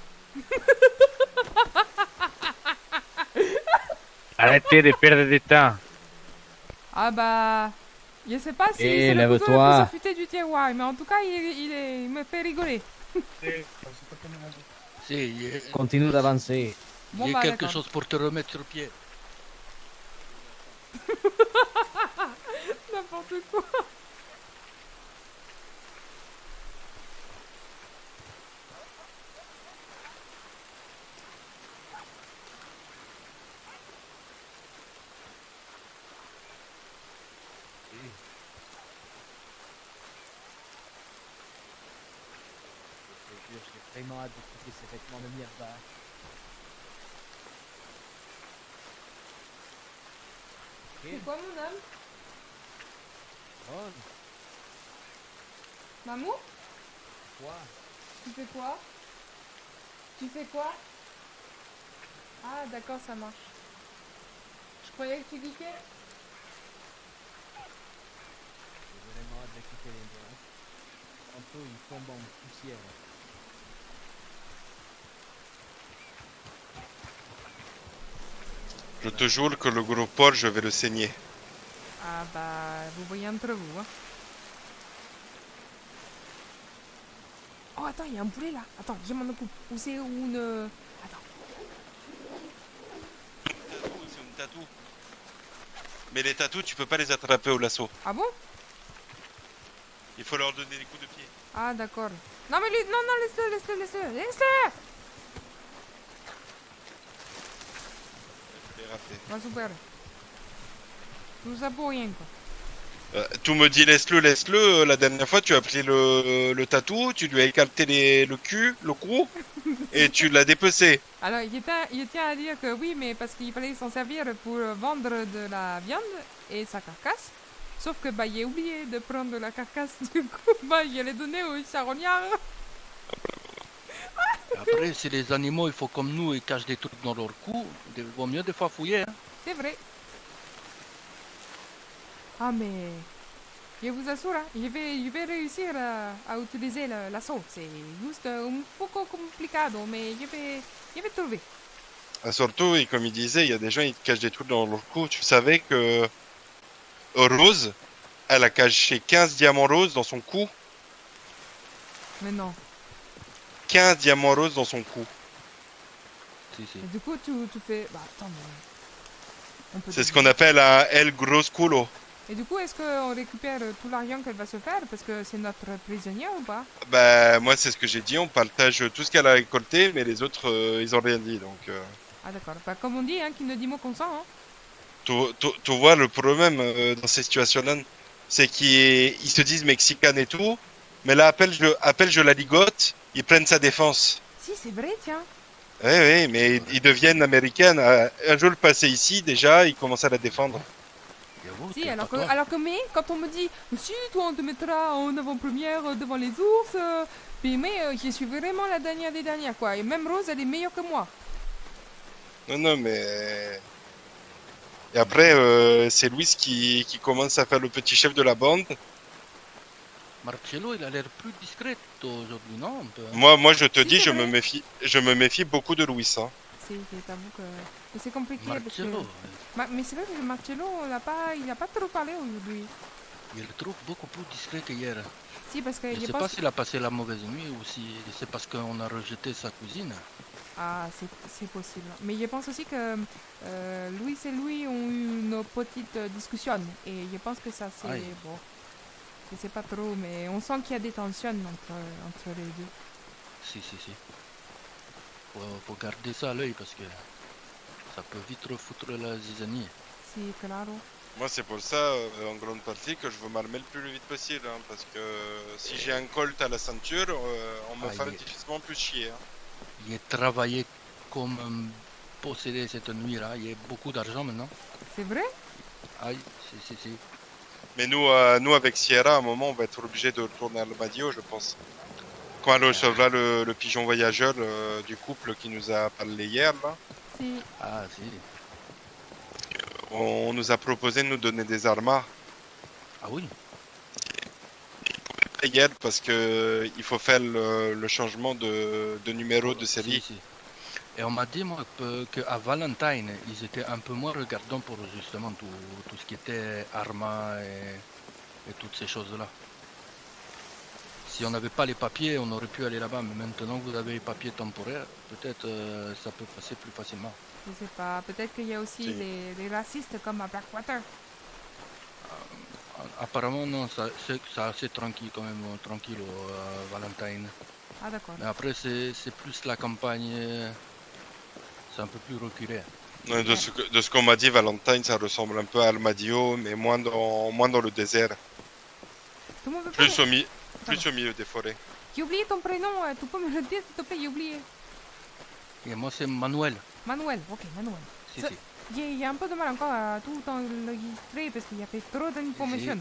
Arrêtez de perdre du temps. Ah bah... Je sais pas si Eh, c'est le couteau le lève-toi. plus affûté du tiroir, mais en tout cas, il me fait rigoler. Continue d'avancer. Bon, Il y bah, a quelque d'accord. chose pour te remettre sur pied. N'importe quoi. J'ai vraiment hâte de trouver ces vêtements de merde. C'est quoi mon âme? Ron, Mamou? quoi? Tu fais quoi? Tu fais quoi? Ah d'accord, ça marche. Je croyais que tu cliquais. il tombe en poussière. Je te jure que le gros Paul, je vais le saigner. Ah bah, vous voyez entre vous. Hein. Oh, attends, il y a un poulet là. Attends, je m'en occupe. Où c'est une... Attends. C'est une tatou. Mais les tatous, tu peux pas les attraper au lasso. Ah bon? Il faut leur donner des coups de pied. Ah d'accord. Non mais lui, non, laisse-le. Je l'ai rappelé. Va super. Tout ça pour rien quoi. Tout me dit laisse-le. La dernière fois, tu as pris le tatou, tu lui as écarté le cul, le cou, et tu l'as dépecé. Alors il tient à dire que oui, mais parce qu'il fallait s'en servir pour vendre de la viande et sa carcasse. Sauf que bah il a oublié de prendre la carcasse, du coup bah il l'ai donné au charognard. Après, si les animaux, il faut comme nous, ils cachent des trucs dans leur cou, il vaut mieux des fois fouiller. Hein. C'est vrai. Ah mais je vous assure, hein, je vais réussir à utiliser l'assaut. C'est juste un peu compliqué, mais je vais trouver. Ah, surtout, et comme il disait, il y a des gens qui cachent des trucs dans leur cou. Tu savais que Rose, elle a caché 15 diamants roses dans son cou. Mais non. 15 diamants roses dans son cou. Si. Et du coup, tu fais... Bah attends, mais... C'est ce qu'on appelle un El Gros Culo. Et du coup, est-ce qu'on récupère tout l'argent qu'elle va se faire? Parce que c'est notre prisonnière ou pas? Bah, moi, c'est ce que j'ai dit. On partage tout ce qu'elle a récolté, mais les autres, ils ont rien dit. Donc, Ah d'accord. Bah comme on dit, hein, qui ne dit mot consent, hein. Tu vois, le problème dans ces situations-là, c'est qu'ils se disent mexicains et tout, mais là, appelle, je la ligote, ils prennent sa défense. Si, c'est vrai, tiens. Oui, mais ils deviennent américaines. Un jour le passé ici, déjà, ils commencent à la défendre. Si, alors que mais, quand on me dit, si, toi, on te mettra en avant-première devant les ours, mais je suis vraiment la dernière des dernières, quoi. Et même Rose, elle est meilleure que moi. Non, mais... Et après, c'est Luis qui commence à faire le petit chef de la bande. Marcello, il a l'air plus discret aujourd'hui, non un peu, hein. Moi, je te dis, je me méfie beaucoup de Luis. Hein. Si, t'avoue que c'est compliqué. Marcello. Parce que... mais c'est vrai que Marcello, il a pas trop parlé aujourd'hui. Je le trouve beaucoup plus discret qu'hier. Si, parce que je sais pas s'il a passé la mauvaise nuit ou si c'est parce qu'on a rejeté sa cuisine. Ah, c'est possible. Mais je pense aussi que Louis et lui ont eu une petite discussion. Et je pense que ça, c'est bon. Je sais pas trop, mais on sent qu'il y a des tensions entre les deux. Si. Faut garder ça à l'œil parce que ça peut vite refoutre la zizanie. Si, claro. Moi, c'est pour ça, en grande partie, que je veux m'armer le plus vite possible. Hein, parce que si j'ai un colt à la ceinture, on me fait difficilement plus chier. Hein. Il a travaillé comme un possédé cette nuit-là. Il y a beaucoup d'argent maintenant. C'est vrai? Aïe, si. Mais nous, avec Sierra, à un moment, on va être obligé de retourner à Almadio, je pense. Quand elle recevra le pigeon voyageur du couple qui nous a parlé hier, là. Si. Ah, si. On nous a proposé de nous donner des armas. Ah oui? Hier, parce que il faut faire le changement de numéro de série. Si. Et on m'a dit, moi, qu'à Valentine, ils étaient un peu moins regardants pour justement tout ce qui était armas et toutes ces choses-là. Si on n'avait pas les papiers, on aurait pu aller là-bas. Mais maintenant que vous avez les papiers temporaires, peut-être ça peut passer plus facilement. Je sais pas. Peut-être qu'il y a aussi des racistes comme à Blackwater. Apparemment, non. C'est assez tranquille quand même, tranquille au Valentine. Ah d'accord. Mais après, c'est plus la campagne... C'est un peu plus reculé. De ce qu'on m'a dit, Valentine, ça ressemble un peu à Almadio, mais moins dans le désert. Plus au milieu des forêts. J'ai oublié ton prénom, tu peux me le dire s'il te plaît, j'ai oublié. Et moi c'est Manuel. Manuel, ok, Manuel. Si. Il y a un peu de mal encore à tout enregistrer parce qu'il y a fait trop d'informations.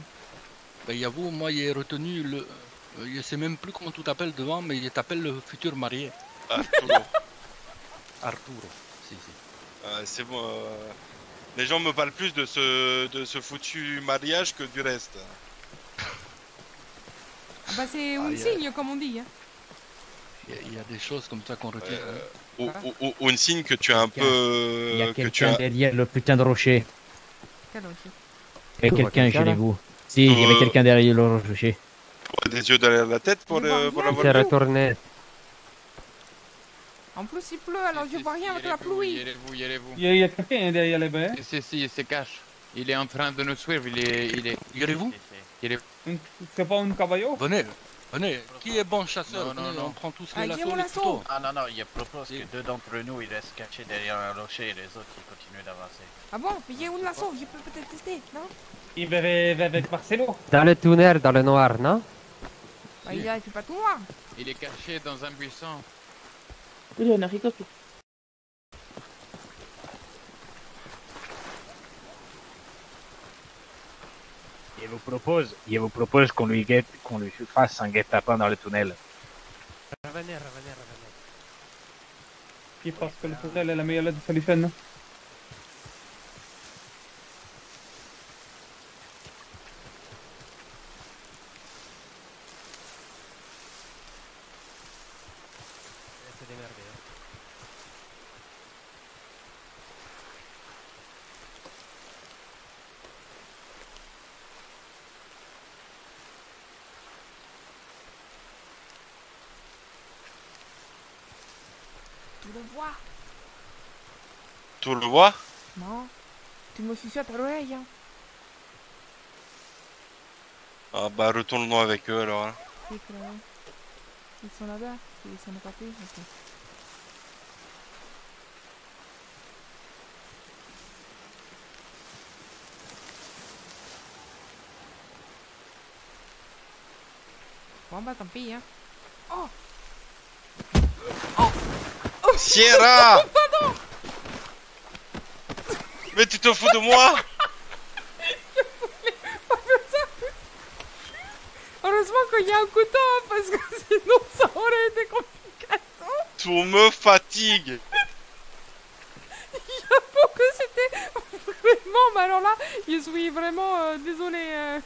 Ben, j'avoue, moi j'ai retenu le... Je sais même plus comment tu t'appelles devant, mais je t'appelle le futur marié. Arturo. Arturo, si. C'est bon. Les gens me parlent plus de ce foutu mariage que du reste. Bah c'est un y a- signe comme on dit. Hein. Il y a des choses comme ça qu'on retire. Ou une signe que tu as un peu. Il y a que tu quelqu'un as... derrière le putain de rocher. Quel rocher? Il y a quelqu'un quelqu'un, chez là vous. Si, il y avait quelqu'un derrière le rocher. des yeux derrière la tête pour, pour la Il s'est voler. retourné. En plus il pleut alors je vois rien avec la pluie. Y allez-vous, y allez-vous. Il y a quelqu'un derrière les baies. Si, il se cache. Il est en train de nous suivre, il est... Y allez-vous? C'est pas un caballo? Venez, venez. Qui est bon chasseur? Non, Venez, non. on prend tous Ah, les qui est mon lasso, les lasso? couteaux. Ah non, il propose que deux d'entre nous ils restent cachés derrière un rocher et les autres ils continuent d'avancer. Ah bon? Mais il y a où lasso? Je peux peut-être tester, non? Il va avec Marcelo. Dans le tunnel, dans le noir, non? Bah il fait pas tout noir. Il est caché dans un buisson. Lui, on a rigolé. Il vous propose qu'on lui fasse un guet-apens dans le tunnel. Revenez. Qui pense que le tunnel est la meilleure solution, non? Se démerder. Tu le vois? Tu le vois? Non. Tu me chuchotes à l'oreille. Hein. Ah bah retournons avec eux alors. Hein. C'est que... Ils sont là-bas. Ils sont partis. Ok. Bon bah tant pis hein. Oh! Sierra! Pardon! Mais tu te fous de moi? Je voulais pas faire ça! Heureusement qu'il y a un couteau hein, parce que sinon ça aurait été compliqué. Tu me fatigues! J'avoue que c'était vraiment... Mais alors là, je suis vraiment désolé.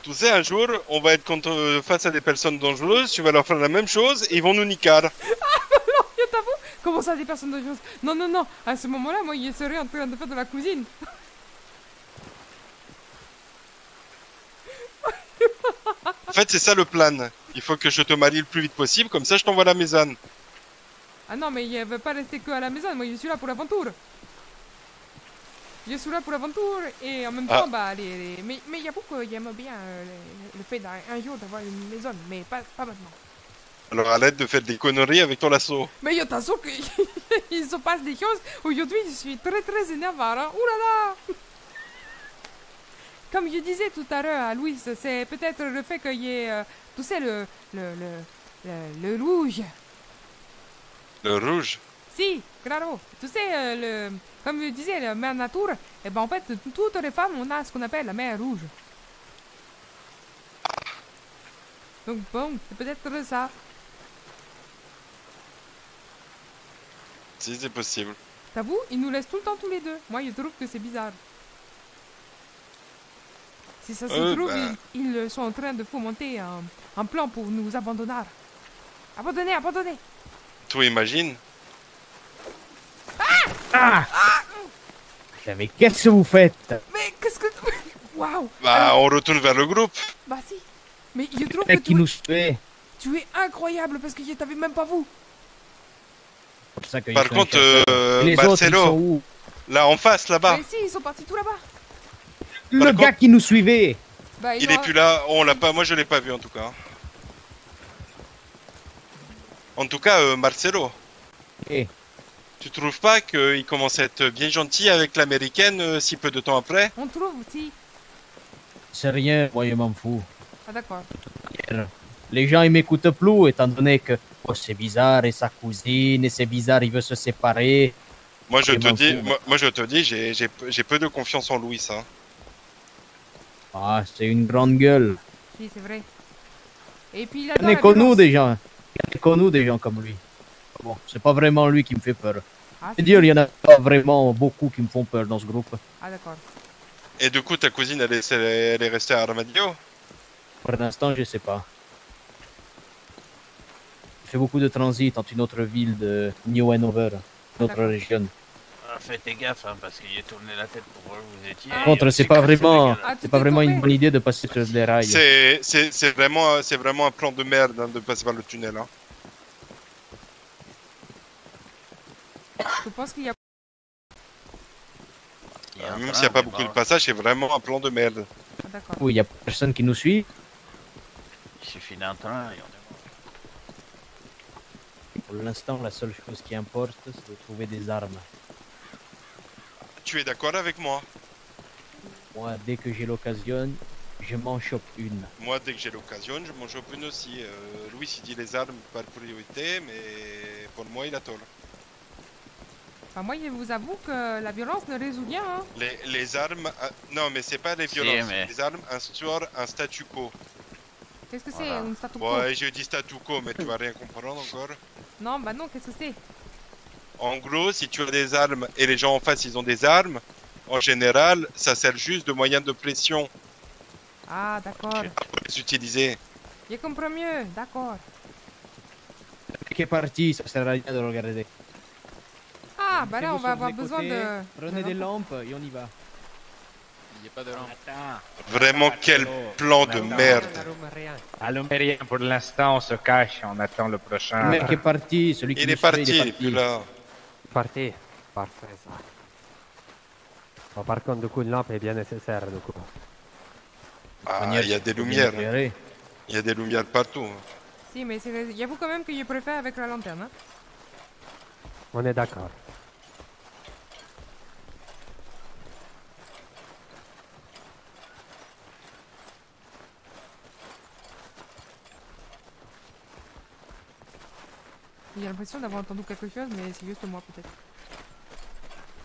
Tu sais, un jour, on va être face à des personnes dangereuses, tu vas leur faire la même chose et ils vont nous niquer. Ah non, je t'avoue. Comment ça, des personnes dangereuses? Non, non, non. À ce moment-là, moi, je serais en train de faire de la cuisine. En fait, c'est ça le plan. Il faut que je te marie le plus vite possible, comme ça je t'envoie la maison. Ah non, mais je veux pas rester que à la maison. Moi, je suis là pour l'aventure. Je suis là pour l'aventure et en même temps, bah, mais j'avoue que j'aime bien le fait d'un jour d'avoir une maison, mais pas maintenant. Alors arrête de faire des conneries avec ton lasso. Mais je t'assure qu'il se passe des choses. Aujourd'hui, je suis très très énervée. Hein. Ouh là là! Comme je disais tout à l'heure à Louise, c'est peut-être le fait qu'il y ait, tu sais, le rouge. Le rouge? Si, claro. Tu sais, comme je disais, la mère nature, et ben en fait, toutes les femmes, on a ce qu'on appelle la mère rouge. Donc bon, c'est peut-être ça. Si, c'est possible. T'avoues, ils nous laissent tout le temps tous les deux. Moi, je trouve que c'est bizarre. Si ça se trouve, bah... ils sont en train de fomenter un plan pour nous abandonner. Abandonner. Tu imagines? Ah! Mais qu'est-ce que vous faites? Mais qu'est-ce que... Waouh! Bah, alors... on retourne vers le groupe. Bah si. Mais je trouve que qui nous fait. Tu es incroyable parce que je t'avais même pas vu. Par contre, Marcelo, là en face, là-bas. Mais si, ils sont partis tout là-bas. Le gars qui nous suivait. Bah, il est plus là, on l'a pas, moi je l'ai pas vu en tout cas. En tout cas, Marcelo. Eh. Tu trouves pas qu'il commence à être bien gentil avec l'américaine si peu de temps après? On trouve aussi. C'est rien, moi je m'en fous. Ah d'accord. Les gens ils m'écoutent plus étant donné que oh, c'est bizarre et sa cousine et c'est bizarre il veut se séparer. Moi je te dis, j'ai peu de confiance en Louis hein. Ah c'est une grande gueule. Si c'est vrai. Et puis il On est connus des gens. Il y a connus des gens comme lui. Bon, c'est pas vraiment lui qui me fait peur. Ah, c'est dire, il y en a pas vraiment beaucoup qui me font peur dans ce groupe. Ah d'accord. Et du coup ta cousine elle est restée à Armadillo? Pour l'instant, je sais pas. Il fait beaucoup de transit entre une autre ville de New Hanover, une autre région. Faites gaffe, hein, parce qu'il a tourné la tête pour voir où vous étiez. Par contre, c'est pas vraiment, c'est pas vraiment une bonne idée de passer sur des rails. C'est vraiment un plan de merde hein, de passer par le tunnel. Hein. Je pense qu'il y a... Même s'il n'y a pas beaucoup de passages, c'est vraiment un plan de merde. Ah, d'accord. Oui, il y a personne qui nous suit. Il suffit d'un train et on est mort. Pour l'instant, la seule chose qui importe, c'est de trouver des armes. Tu es d'accord avec moi? Moi, dès que j'ai l'occasion, je m'en chope une. Moi, dès que j'ai l'occasion, je m'en chope une aussi. Louis, il dit les armes par priorité, mais pour moi, il a tort. Enfin, moi, je vous avoue que la violence ne résout rien. Hein. Les armes... non, mais c'est pas les violences. Mais... Les armes instaurent un statu quo. Qu'est-ce que c'est, un statu quo? Ouais, je dis statu quo, mais tu vas rien comprendre encore. Non, bah non, qu'est-ce que c'est? En gros, si tu as des armes et les gens en face ils ont des armes, en général, ça sert juste de moyen de pression. Ah, d'accord. Pour les utiliser. Je comprends mieux, d'accord. Qui est parti, ça sert à rien de regarder. Ah, bah là, on va avoir besoin de... Prenez des lampes et on y va. Il n'y a pas de lampe. Vraiment, quel plan de merde. Allumez rien pour l'instant, on se cache, on attend le prochain. Le mec est parti, celui qui il est parti, il est plus là. Parti. Parfait, ça. Bon, par contre, du coup, une lampe est bien nécessaire, du coup. Ah, il y a des lumières. Il y a des lumières partout. Si, mais j'avoue quand même que je préfère avec la lanterne. Hein. On est d'accord. J'ai l'impression d'avoir entendu quelque chose, mais c'est juste moi peut-être.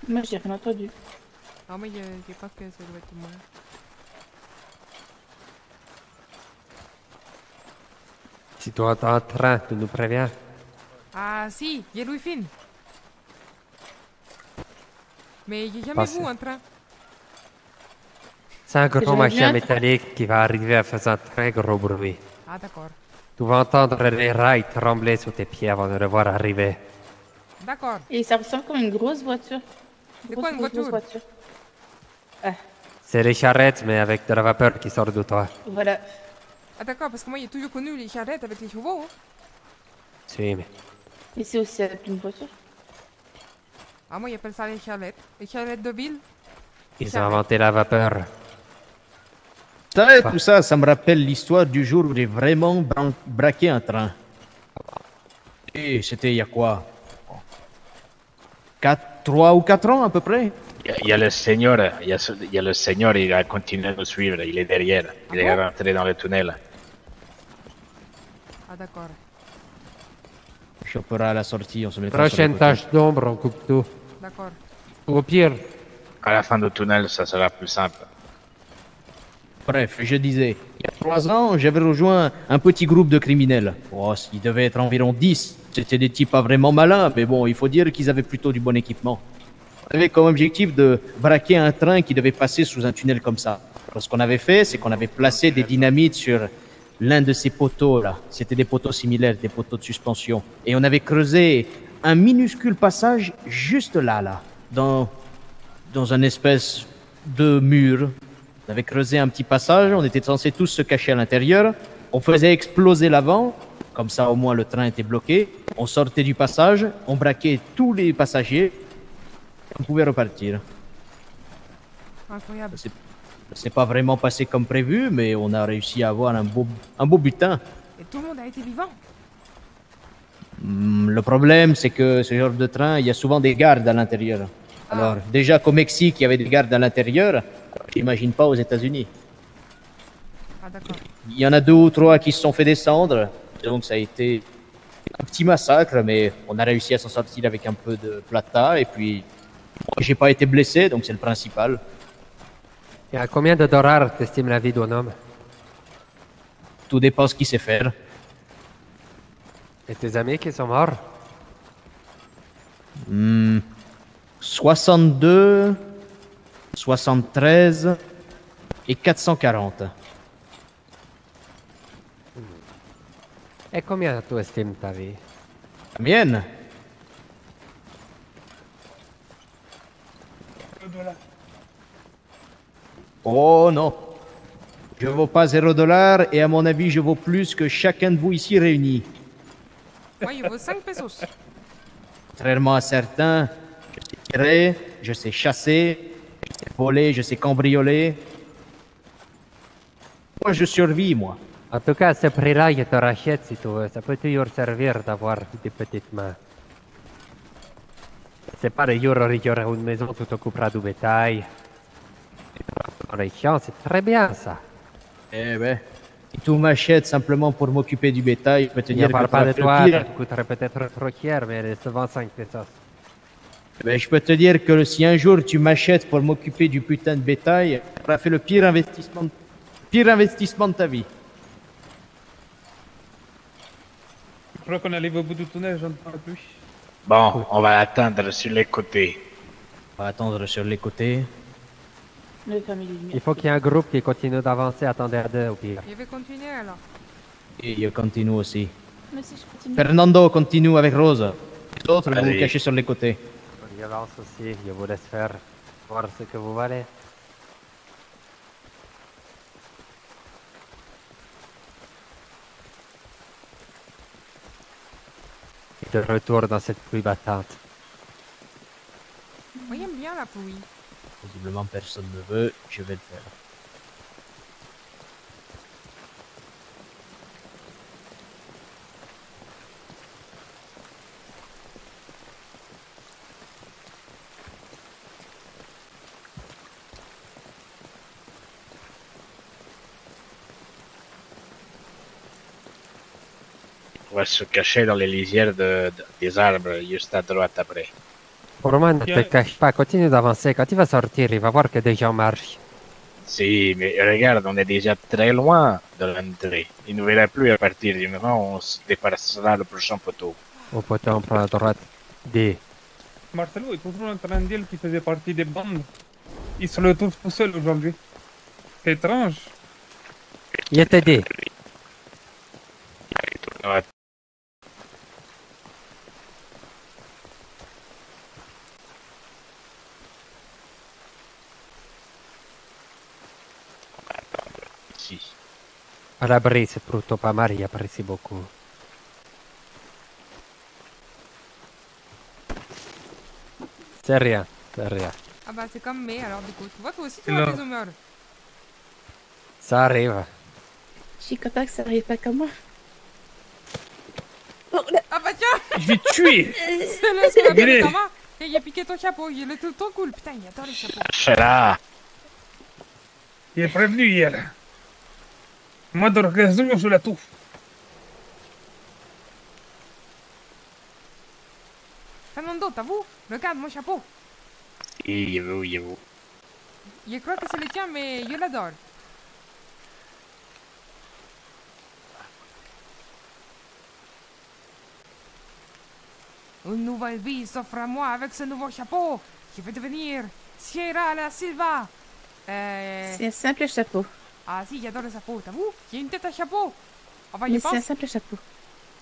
Moi, j'ai rien entendu. Ah, mais je pense que ça doit être moi. Si tu entends un train, tu nous préviens. Ah, si, il y a Louis Finn. Mais j'ai jamais Passez. vu un train. C'est un gros Déjà machin bien. métallique qui va arriver en faisant un très gros bruit. Ah, d'accord. Tu vas entendre les rails trembler sous tes pieds avant de le voir arriver. D'accord. Et ça ressemble comme une grosse voiture. C'est quoi une voiture? C'est les charrettes, mais avec de la vapeur qui sort de toi. Voilà. Ah, d'accord, parce que moi, j'ai toujours connu les charrettes avec les chevaux. Hein. Si, mais... Et c'est aussi avec une voiture. Ah, moi, ils appellent ça les charrettes. Les charrettes de ville. Ils ont inventé la vapeur. Ça, tout ça, ça me rappelle l'histoire du jour où j'ai vraiment braqué un train. Et c'était il y a quoi? 3 ou 4 ans à peu près. Il y a le seigneur, il y a le seigneur, il a continué à nous suivre, il est derrière, il est rentré dans le tunnel. Ah, d'accord. On chopera à la sortie, on se met Prochaine tâche d'ombre, on coupe tout. D'accord. Au pire. À la fin du tunnel, ça sera plus simple. Bref, je disais, il y a 3 ans, j'avais rejoint un petit groupe de criminels. Oh, ils devaient être environ 10. C'était des types pas vraiment malins, mais bon, il faut dire qu'ils avaient plutôt du bon équipement. On avait comme objectif de braquer un train qui devait passer sous un tunnel comme ça. Alors, ce qu'on avait fait, c'est qu'on avait placé des dynamites sur l'un de ces poteaux là. C'était des poteaux similaires, des poteaux de suspension. Et on avait creusé un minuscule passage juste là, dans un espèce de mur. On avait creusé un petit passage, on était censés tous se cacher à l'intérieur. On faisait exploser l'avant, comme ça au moins le train était bloqué. On sortait du passage, on braquait tous les passagers. On pouvait repartir. Incroyable. Ça s'est pas vraiment passé comme prévu, mais on a réussi à avoir un beau butin. Et tout le monde a été vivant. Le problème, c'est que ce genre de train, il y a souvent des gardes à l'intérieur. Alors, déjà qu'au Mexique, il y avait des gardes à l'intérieur, j'imagine pas aux États-Unis. Ah, d'accord. Il y en a 2 ou 3 qui se sont fait descendre, donc ça a été un petit massacre, mais on a réussi à s'en sortir avec un peu de plata, et puis j'ai pas été blessé, donc c'est le principal. Et à combien de dollars t'estimes la vie d'un homme? Tout dépend ce qu'il sait faire. Et tes amis qui sont morts? 62, 73 et 440. Et combien tu estimes ta vie? La mienne? Oh non. Je vaux pas 0$ et à mon avis, je vaux plus que chacun de vous ici réunis. Ouais, il vaut 5 pesos. Contrairement à certains, je sais tirer, je sais chasser, je sais voler, je sais cambrioler. Moi, je survis, moi. En tout cas, à ce prix-là, je te rachète si tu veux. Ça peut toujours servir d'avoir des petites mains. C'est pas le jour où il y aura une maison, tu t'occuperas du bétail. Dans les champs, c'est très bien ça. Eh ben, si tu m'achètes simplement pour m'occuper du bétail, je peux te Je dire ne parle que pas de tu toi, vas ça faire te coûterait peut-être trop cher, mais c'est 25 pesos. Ben, je peux te dire que si un jour tu m'achètes pour m'occuper du putain de bétail, tu auras fait le pire investissement de ta vie. Je crois qu'on arrive au bout du tunnel, j'en parle plus. Bon, on va attendre sur les côtés. On va attendre sur les côtés. Il faut qu'il y ait un groupe qui continue d'avancer à tendeur d'eux au pire. Je vais continuer alors. Et je continue aussi. Mais si je continue. Fernando continue avec Rose. Les autres, vous vous Allez. cachez sur les côtés. Je avance aussi, je vous laisse faire, voir ce que vous valez. Et de retour dans cette pluie battante. Moi, j'aime bien la pluie. Visiblement, personne ne veut, je vais le faire. On va se cacher dans les lisières des arbres, juste à droite après. Pour moi, ne te cache pas, continue d'avancer. Quand il va sortir, il va voir que des gens marchent. Si, mais regarde, on est déjà très loin de l'entrée. Il ne verra plus à partir du moment où on se dépassera le prochain poteau. Au poteau, on prend à droite. D. Marcelo est toujours en train de dire qu'il faisait partie des bandes. Il se le trouve tout seul aujourd'hui. C'est étrange. Il était D. Ouais. Ici. À l'abri, c'est plutôt pas mal, j'apprécie beaucoup. C'est rien, c'est rien. Ah bah c'est comme mais alors du coup. Tu vois, toi aussi tu as Non. tes humeurs. Ça arrive. Je suis content que ça arrive pas comme moi. Ah bah tiens. Je vais te tuer. C'est le squat de Allez. Thomas. Et il a piqué ton chapeau, il est tout le temps cool. Putain, il adore les chapeaux. Chala. Il est prévenu hier. Moi, de l'occasion, je la touffe. Fernando, t'as vu? Regarde mon chapeau. Et vous. Je crois que c'est le tien, mais je l'adore. Une nouvelle vie s'offre à moi avec ce nouveau chapeau. Je vais devenir Sierra la Silva. C'est un simple chapeau. Ah si, j'adore le chapeau. T'as vu? J'ai une tête à chapeau. Enfin, Mais je c'est un pense. simple chapeau.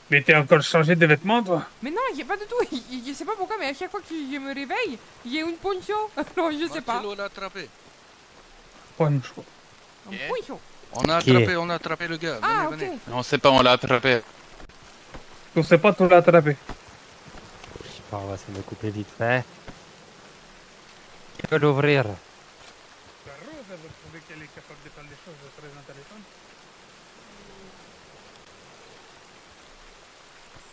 Mais t'es encore changé de vêtements, toi? Mais non, j'ai pas du tout. Je sais pas pourquoi, mais à chaque fois que je me réveille, j'ai une poncho. Alors je sais pas. Marcelo l'a attrapé. Poncho. Un poncho. On a Qui attrapé le gars. Ah, Venez, ok. venez. On sait pas, on l'a attrapé. On sait pas tout l'attraper. Je sais pas, on va s'en occuper vite fait. Qui peut l'ouvrir? La Rose, elle va trouver qu'elle est capable de faire des choses très intéressantes.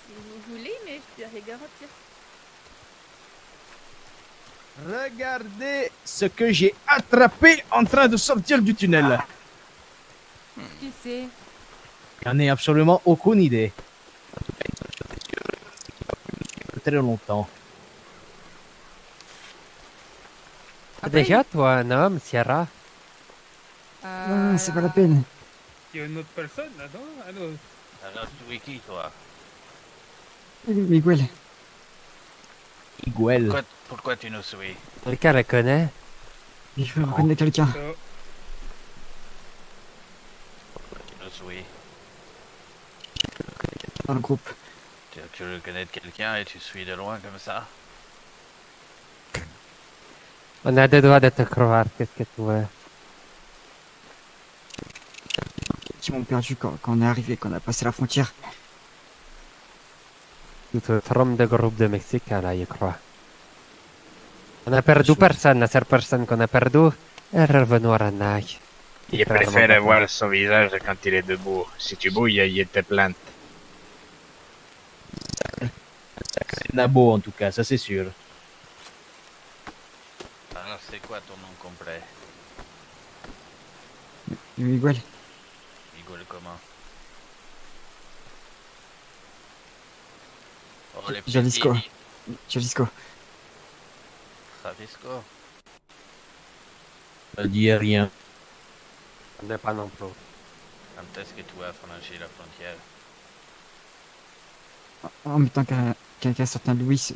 Si vous voulez, mais je peux rien garantir. Regardez ce que j'ai attrapé en train de sortir du tunnel. Qui c'est? J'en ai absolument aucune idée. Très longtemps. Déjà, toi, un homme, Sierra? C'est pas la peine. Il y a une autre personne là-dedans? Alors, Alors, tu es qui, toi? Miguel. Miguel. Pourquoi tu nous suis? Quelqu'un le connaît? Je veux reconnaître quelqu'un. Tu nous suis. dans le groupe. Tu reconnais quelqu'un et tu suis de loin comme ça? On a deux doigts de te croire, qu'est-ce que tu veux? Qui m'ont perdu quand on est arrivé, quand on a passé la frontière. Tu te trompes de groupe de Mexicains, là, je crois. On a perdu personne, la seule personne qu'on a perdu est revenue à Ranach. Il préfère voir son visage quand il est debout. Si tu bouilles, il te plante. C'est Nabo en tout cas, ça c'est sûr. Alors, c'est quoi ton nom complet? Miguel. Miguel comment? Oh, les Jalisco. petits. Jalisco. Jalisco. Ça dit rien. On n'est pas non plus. Quand est-ce que tu as franchi la frontière? En même temps qu'un certain Louis,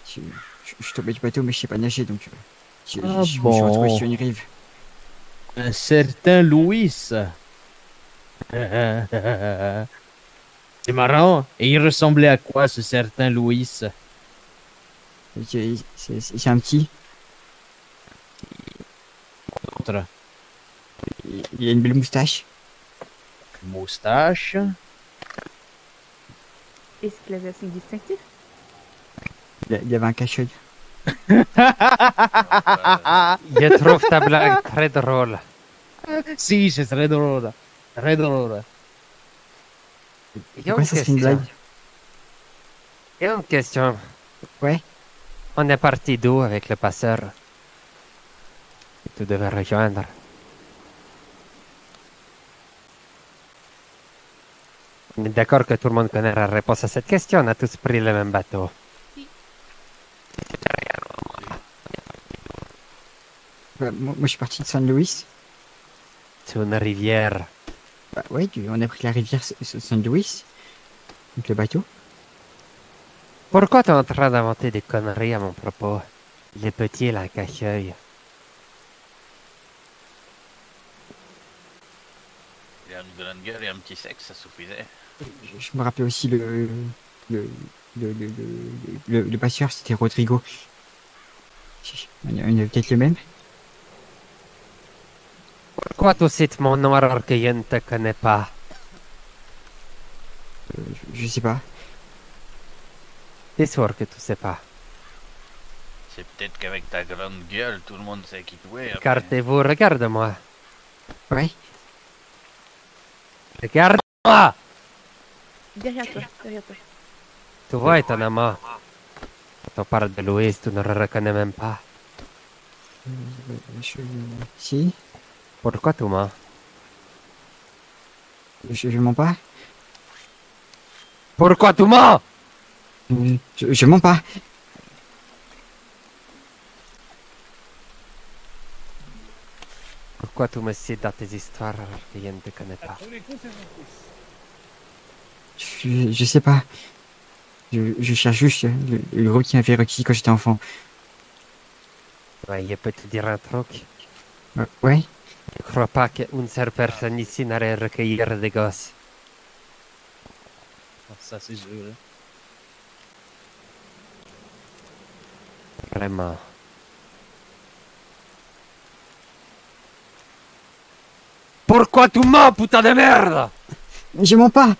je suis tombé du bateau mais je sais pas nager donc je me suis retrouvé sur une rive. Un certain Louis. C'est marrant. Et il ressemblait à quoi ce certain Louis? C'est un petit. Autre. Il a une belle moustache. Moustache. Est-ce qu'il avait un signe distinctif? Il y avait un cache-œil. Je trouve ta blague très drôle. Si, c'est très drôle. Très drôle. Pourquoi ça serait une blague? Et une question. Ouais. On est parti d'où avec le passeur? Tu devais rejoindre. On est d'accord que tout le monde connaît la réponse à cette question. On a tous pris le même bateau. Moi je suis parti de San Luis. C'est une rivière. Bah ouais, on a pris la rivière San Luis. Donc le bateau. Pourquoi tu es en train d'inventer des conneries à mon propos? Il est petit, il a un cache-œil. Il a une grande gueule et un petit sexe, ça suffisait. Je me rappelle aussi le passeur, c'était Rodrigo. On est peut-être le même. Pourquoi tu cites mon nom alors que je ne te connais pas? Je sais pas. C'est sûr que tu sais pas. C'est peut-être qu'avec ta grande gueule, tout le monde sait qui tu es. Écartez-vous, regarde-moi. Ouais. Regarde-moi! Derrière toi, derrière toi. Tu vois, étonnamment. Quand on parle de Louis, tu ne le reconnais même pas. Si. Pourquoi tu mens? Je mens pas. Pourquoi tu mens? Je mens pas. Pourquoi tu me cites dans tes histoires alors que je ne te connais pas? Je sais pas. Je cherche juste le groupe qui m'avait requis quand j'étais enfant. Ouais, je peux te dire un truc. Ouais. Je crois pas qu'une seule personne ici n'aurait recueillir des gosses. Ça c'est sûr. Vraiment. Pourquoi tu mens, putain de merde? Je mens pas.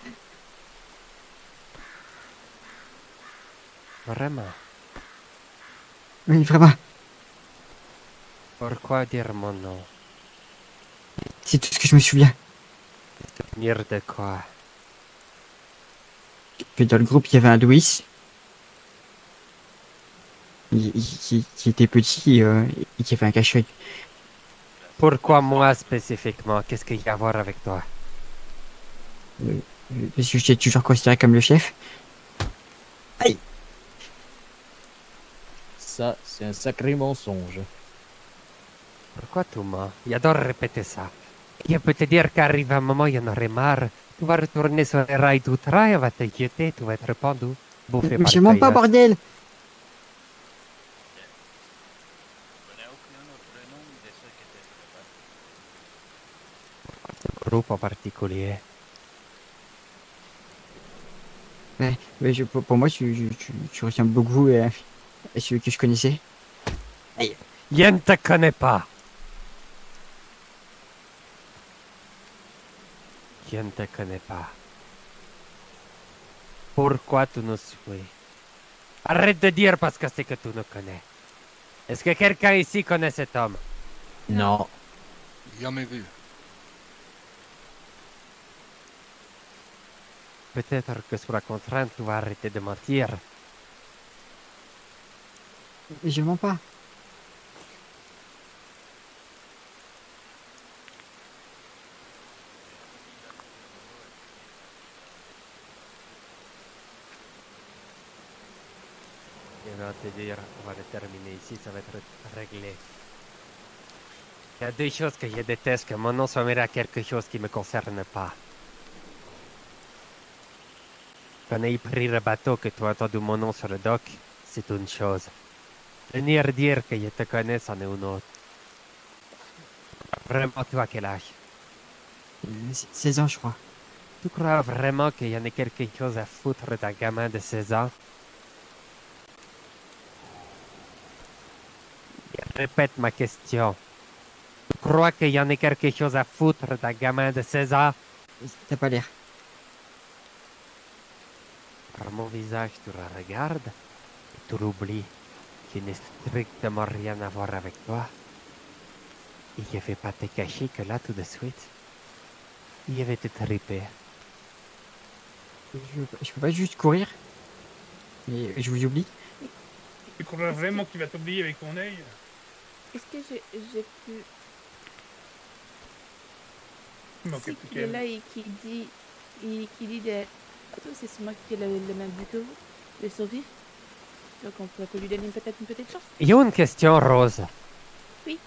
Vraiment. Oui, vraiment. Pourquoi dire mon nom? C'est tout ce que je me souviens. Souvenir de quoi? Que dans le groupe, il y avait un Louis. Qui était petit et qui avait un cache-œil. Pourquoi moi spécifiquement? Qu'est-ce qu'il y a à voir avec toi? Parce que j'étais toujours considéré comme le chef. Aïe! Ça, c'est un sacré mensonge. Pourquoi tu mens? J'adore répéter ça. Je peux te dire qu'arrive un moment, il y en aurait marre. Tu vas retourner sur les rails du train, on va te jeter, tu vas être pendu, bouffé par Je mens pas, Coyote. bordel! Groupe en particulier. Mais pour moi, tu ressembles beaucoup à celui que je connaissais. Je ne te connais pas. Je ne te connais pas. Pourquoi tu nous suis? Arrête de dire parce que c'est que tu nous connais. Est-ce que quelqu'un ici connaît cet homme? Non. Jamais vu. Peut-être que sous la contrainte, tu vas arrêter de mentir. Je mens pas. Je vais te dire, on va le terminer ici, ça va être réglé. Il y a deux choses que je déteste, que mon nom soit mêlé à quelque chose qui ne me concerne pas. Quand j'ai pris le bateau que tu as entendu mon nom sur le dock, c'est une chose. Venir dire que je te connais, c'en est une autre. Vraiment, toi, quel âge? 16 ans, je crois. Tu crois vraiment qu'il y en a quelque chose à foutre d'un gamin de 16 ans? Je répète ma question. Tu crois qu'il y en a quelque chose à foutre d'un gamin de 16 ans? T'as pas l'air. Par mon visage, tu le regardes et tu l'oublies qu'il n'est strictement rien à voir avec toi. Et je ne vais pas te cacher que là, tout de suite, je vais te triper. Je peux pas juste courir? Mais je vous oublie? Tu crois vraiment qu'il va t'oublier avec ton œil? Est-ce que j'ai pu... Non, Si il est là et qui dit de... C'est sûrement qu'il a le même but que vous, de survivre. Donc on peut lui donner peut-être une petite chance. Il y a une question, Rose. Oui.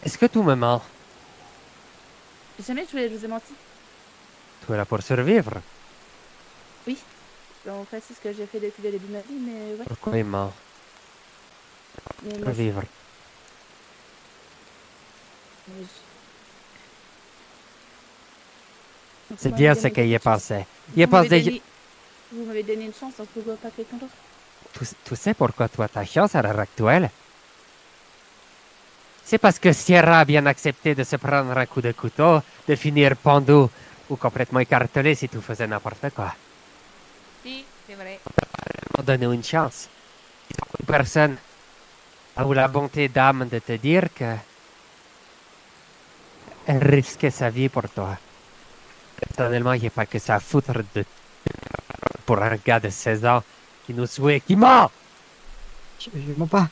Est-ce que tu me mens? Jamais je vous ai menti. Tu es là pour survivre? Oui. En fait, c'est ce que j'ai fait depuis le début de ma vie, mais ouais. Pourquoi il ment? Mais moi, Survivre. mais C'est bien ce qu'il y a pensé. Il a pensé... Vous m'avez donné une chance, donc pourquoi pas quelqu'un d'autre? Tu sais pourquoi toi ta chance à l'heure actuelle? C'est parce que Sierra a bien accepté de se prendre un coup de couteau, de finir pendu ou complètement écartelé si tu faisais n'importe quoi. Si, c'est vrai. On donné une chance. Une personne a eu la bonté d'âme de te dire que elle risquait sa vie pour toi. Personnellement, il n'y a pas que ça à foutre de... pour un gars de 16 ans qui nous souhaite, qui ment! Je mens pas.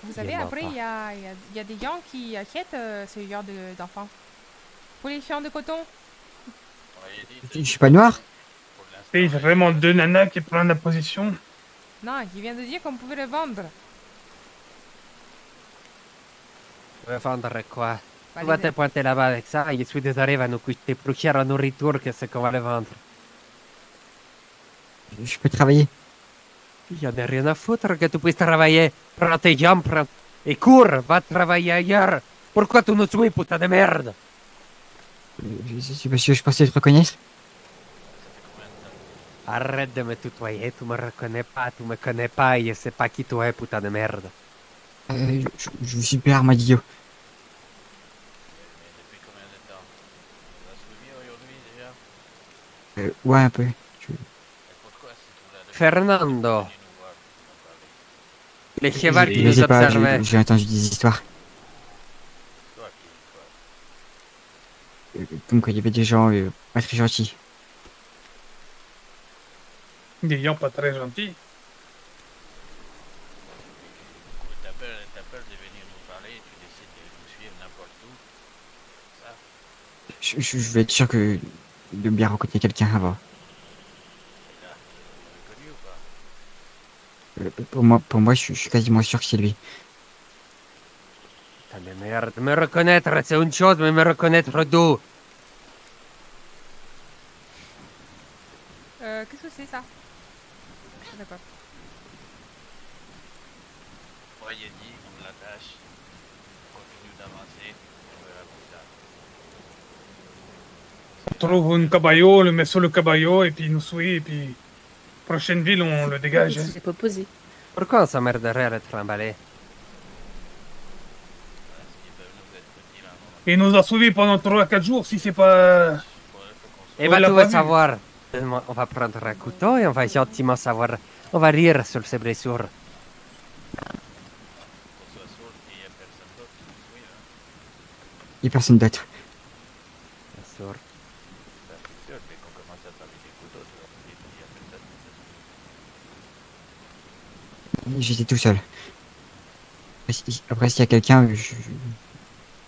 Vous savez, après, il y a des gens qui achètent ce genre d'enfants. Pour les chiens de coton. Je suis pas noir? C'est vraiment deux nanas qui prennent la position. Non, il vient de dire qu'on pouvait le vendre. Tu veux vendre quoi? Bah, Tu vas les- te pointer là-bas avec ça et je suis désolé, va nous coûter plus cher en nourriture que ce qu'on va le vendre. Je peux travailler. Il n'y en a rien à foutre que tu puisses travailler. Prends tes jambes et cours, va travailler ailleurs. Pourquoi tu nous suis, putain de merde? C'est parce que je pensais te reconnaître. Arrête de me tutoyer, tu me reconnais pas, tu me connais pas et je sais pas qui tu es, putain de merde. Je suis Père Armadillo. Ouais, un peu. Fernando. Les chevals qui Je nous sais pas, observaient. j'ai entendu des histoires. Comme quoi il y avait des gens pas très gentils. Des gens pas très gentils. T'as peur de venir nous parler et tu décides de nous suivre n'importe où. Ça. Je vais être sûr de bien reconnaître quelqu'un avant. Pour moi, je suis quasiment sûr que c'est lui. Putain de merde, me reconnaître c'est une chose, mais me reconnaître d'où? Qu'est-ce que c'est ça? D'accord. Moi, il a dit, on l'attache, on continue d'avancer, on verra plus tard. trouve un caballo, on le met sur le caballo et puis il nous suit et puis prochaine ville on le dégage. J'ai proposé. Pourquoi on s'emmerderait à le trimballer? Il nous a suivis pendant 3-4 jours si c'est pas... Et On bah, l'a tu pas vas vu. savoir. On va prendre un couteau et on va gentiment savoir. On va rire sur ses blessures. Il n'y a personne d'autre. Bien sûr. J'étais tout seul. Après, s'il y a quelqu'un, je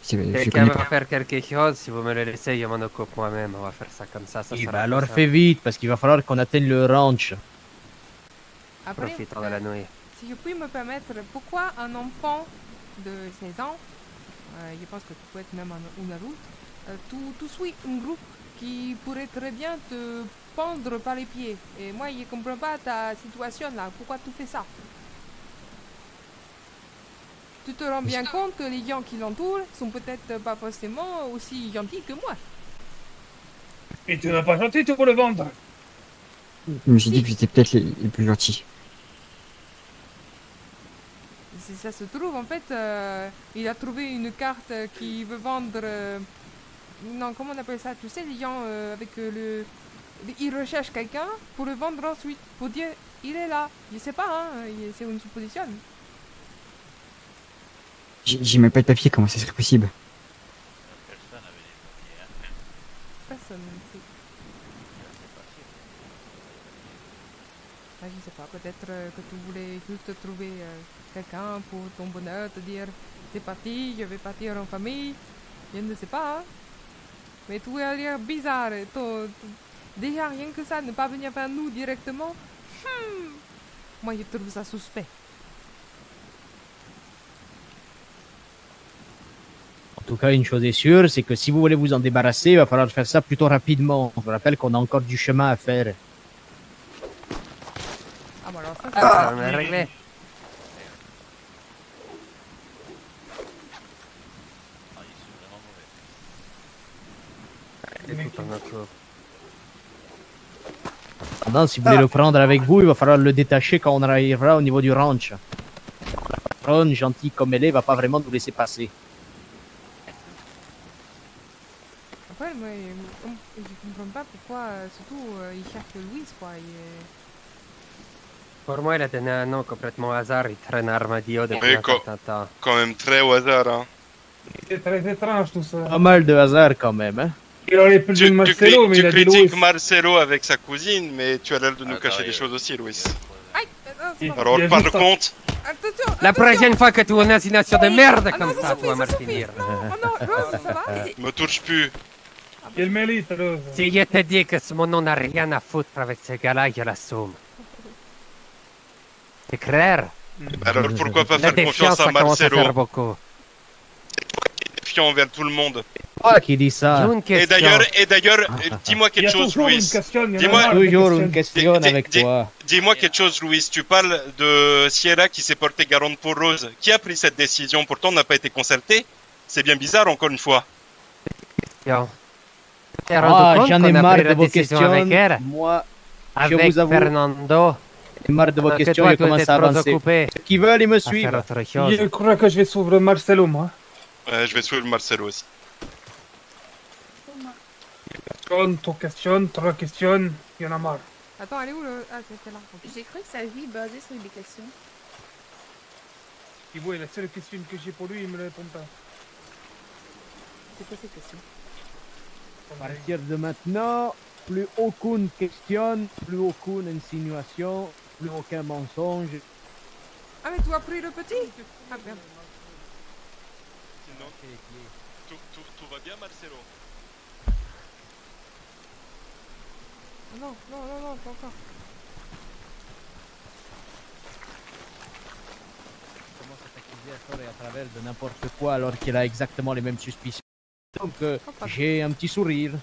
Quelqu'un connais va pas. faire quelque chose, si vous me le laissez, je m'en occupe moi-même. On va faire ça comme ça. Et sera bah plus alors simple. fais vite, parce qu'il va falloir qu'on atteigne le ranch. Après, Profitons de la nuit. si je puis me permettre, pourquoi un enfant de 16 ans, je pense que tu peux être même un adulte, tu suis un groupe qui pourrait très bien te pendre par les pieds. Et moi, je ne comprends pas ta situation là. Pourquoi tu fais ça? Tu te rends bien compte que les gens qui l'entourent sont peut-être pas forcément aussi gentils que moi. Et tu n'as pas gentil, tu peux le vendre. Je me suis dit que j'étais peut-être les plus gentils. Si ça se trouve, en fait, il a trouvé une carte qui veut vendre... non, comment on appelle ça? Tu sais, les gens avec le... Ils recherchent quelqu'un pour le vendre ensuite. Pour dire, il est là. Je sais pas, hein, c'est une supposition. J'ai même pas de papier, comment ça serait possible? Personne ne sait. Ah, je sais pas, peut-être que tu voulais juste trouver quelqu'un pour ton bonheur, te dire, c'est parti, je vais partir en famille. Je ne sais pas, hein. Mais tu as l'air bizarre. Déjà, rien que ça, ne pas venir vers nous directement. Moi, je trouve ça suspect. En tout cas, une chose est sûre, c'est que si vous voulez vous en débarrasser, il va falloir faire ça plutôt rapidement. Je vous rappelle qu'on a encore du chemin à faire. Ah, bon, alors ça, Ah, on est réglé. Écoute, on occupe. Maintenant, si vous voulez le prendre avec vous, il va falloir le détacher quand on arrivera au niveau du ranch. La patronne, gentille comme elle est, va pas vraiment nous laisser passer. Après, moi, je comprends pas pourquoi, surtout, il cherche Louise, quoi. Pour moi, il a donné un nom complètement au hasard. Il traîne un armadillo depuis Oui, un certain temps. quand même très au hasard, hein. C'est très étrange tout ça. Pas mal de hasard quand même, hein. Il aurait pu le dire Marcelo, mais il a dit critiques Louis. Marcelo avec sa cousine, mais tu as l'air de nous cacher des choses aussi, Louis. c'est pas Alors, Il y a par juste un- contre, Attention, La prochaine fois que tu as une insinuation de merde Ah comme non, ça, tu vas mal suffit. finir. Non, ça va. me touche plus. Il mérite, alors. Si je te dis que mon nom n'a rien à foutre avec ce gars-là, je l'assume. C'est clair? Alors, pourquoi pas La faire confiance défiance, à ça commence à faire Marcelo? beaucoup. Défiant envers tout le monde. Ah, qui dit ça? J'ai une question. Et d'ailleurs, dis-moi Il y quelque a chose, toujours une Louis. question. il y en a Dis-moi- marre de Toujours questions. une question avec toi. Dis-moi quelque chose, Louis. Tu parles de Sierra qui s'est portée garante pour Rose. Qui a pris cette décision? Pourtant, on n'a pas été consulté. C'est bien bizarre, encore une fois. T'es rendu Ah, compte j'en qu'on ai a marre pris de la vos décision questions. avec elle? Moi, je Avec vous avoue, Fernando. j'en ai marre de vos Que questions, toi, je tu commence étais à trop avancer. occupé Ceux qui veulent, ils me à faire suivent. autre chose. Je crois que je vais s'ouvrir Marcelo, moi. Je vais suivre Marcelo aussi. Question, trois questions, il y en a marre. Attends, elle est où le... Ah, c'était là. ok. J'ai cru que sa vie basée sur des questions. Et ouais, la seule question que j'ai pour lui, il me répond pas. C'est quoi cette question? À partir de maintenant, plus aucune question, plus aucune insinuation, plus aucun mensonge. Ah, mais tu as pris le petit? Ah, merde. Sinon, tout va bien, Marcelo? Non, pas encore. Il commence à t'accuser à tort et à travers de n'importe quoi alors qu'il a exactement les mêmes suspicions. Donc, j'ai un petit sourire.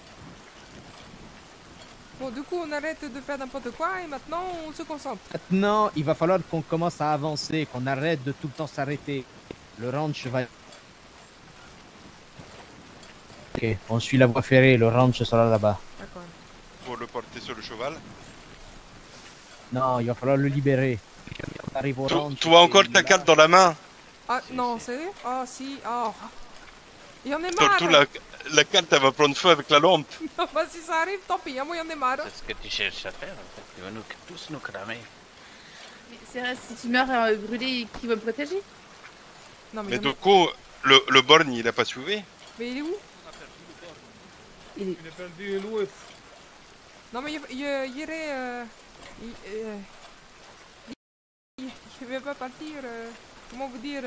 Bon, du coup, on arrête de faire n'importe quoi et maintenant, on se concentre. Maintenant, il va falloir qu'on commence à avancer, qu'on arrête de tout le temps s'arrêter. Le ranch va... Ok, on suit la voie ferrée, le ranch sera là-bas. D'accord. Pour le porter sur le cheval. Non, il va falloir le libérer. On arrive au ranch. Tu as encore ta carte dans la main. Ah non, sérieux? Ah si, oh. Il y en est Surtout marre. la carte, elle va prendre feu avec la lampe. Non, bah si ça arrive, tant pis, moi il y en est marre. C'est ce que tu cherches à faire, en fait. Tu vas tous nous cramer. Mais c'est vrai, si tu meurs brûlé, qui va me protéger? Non, Mais du coup, le borgne, il a pas suivi. Mais il est où? Il est perdu Louis. Non, mais il irait. Il veut pas partir. Comment vous dire?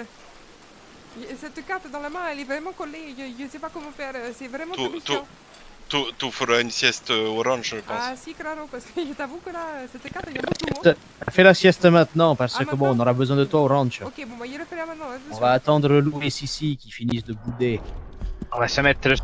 Cette carte dans la main, elle est vraiment collée. Je sais pas comment faire. C'est vraiment terrifiant. Tu feras une sieste orange, je pense. Ah si, claro, parce que je t'avoue que là, cette carte, il y a beaucoup de monde. Fais la sieste maintenant, parce Ah, que bon, on aura besoin de toi au ranch. Ok, bon, bah, il le fait là maintenant. On va attendre Lou et Sissi qui finissent de bouder. On va se mettre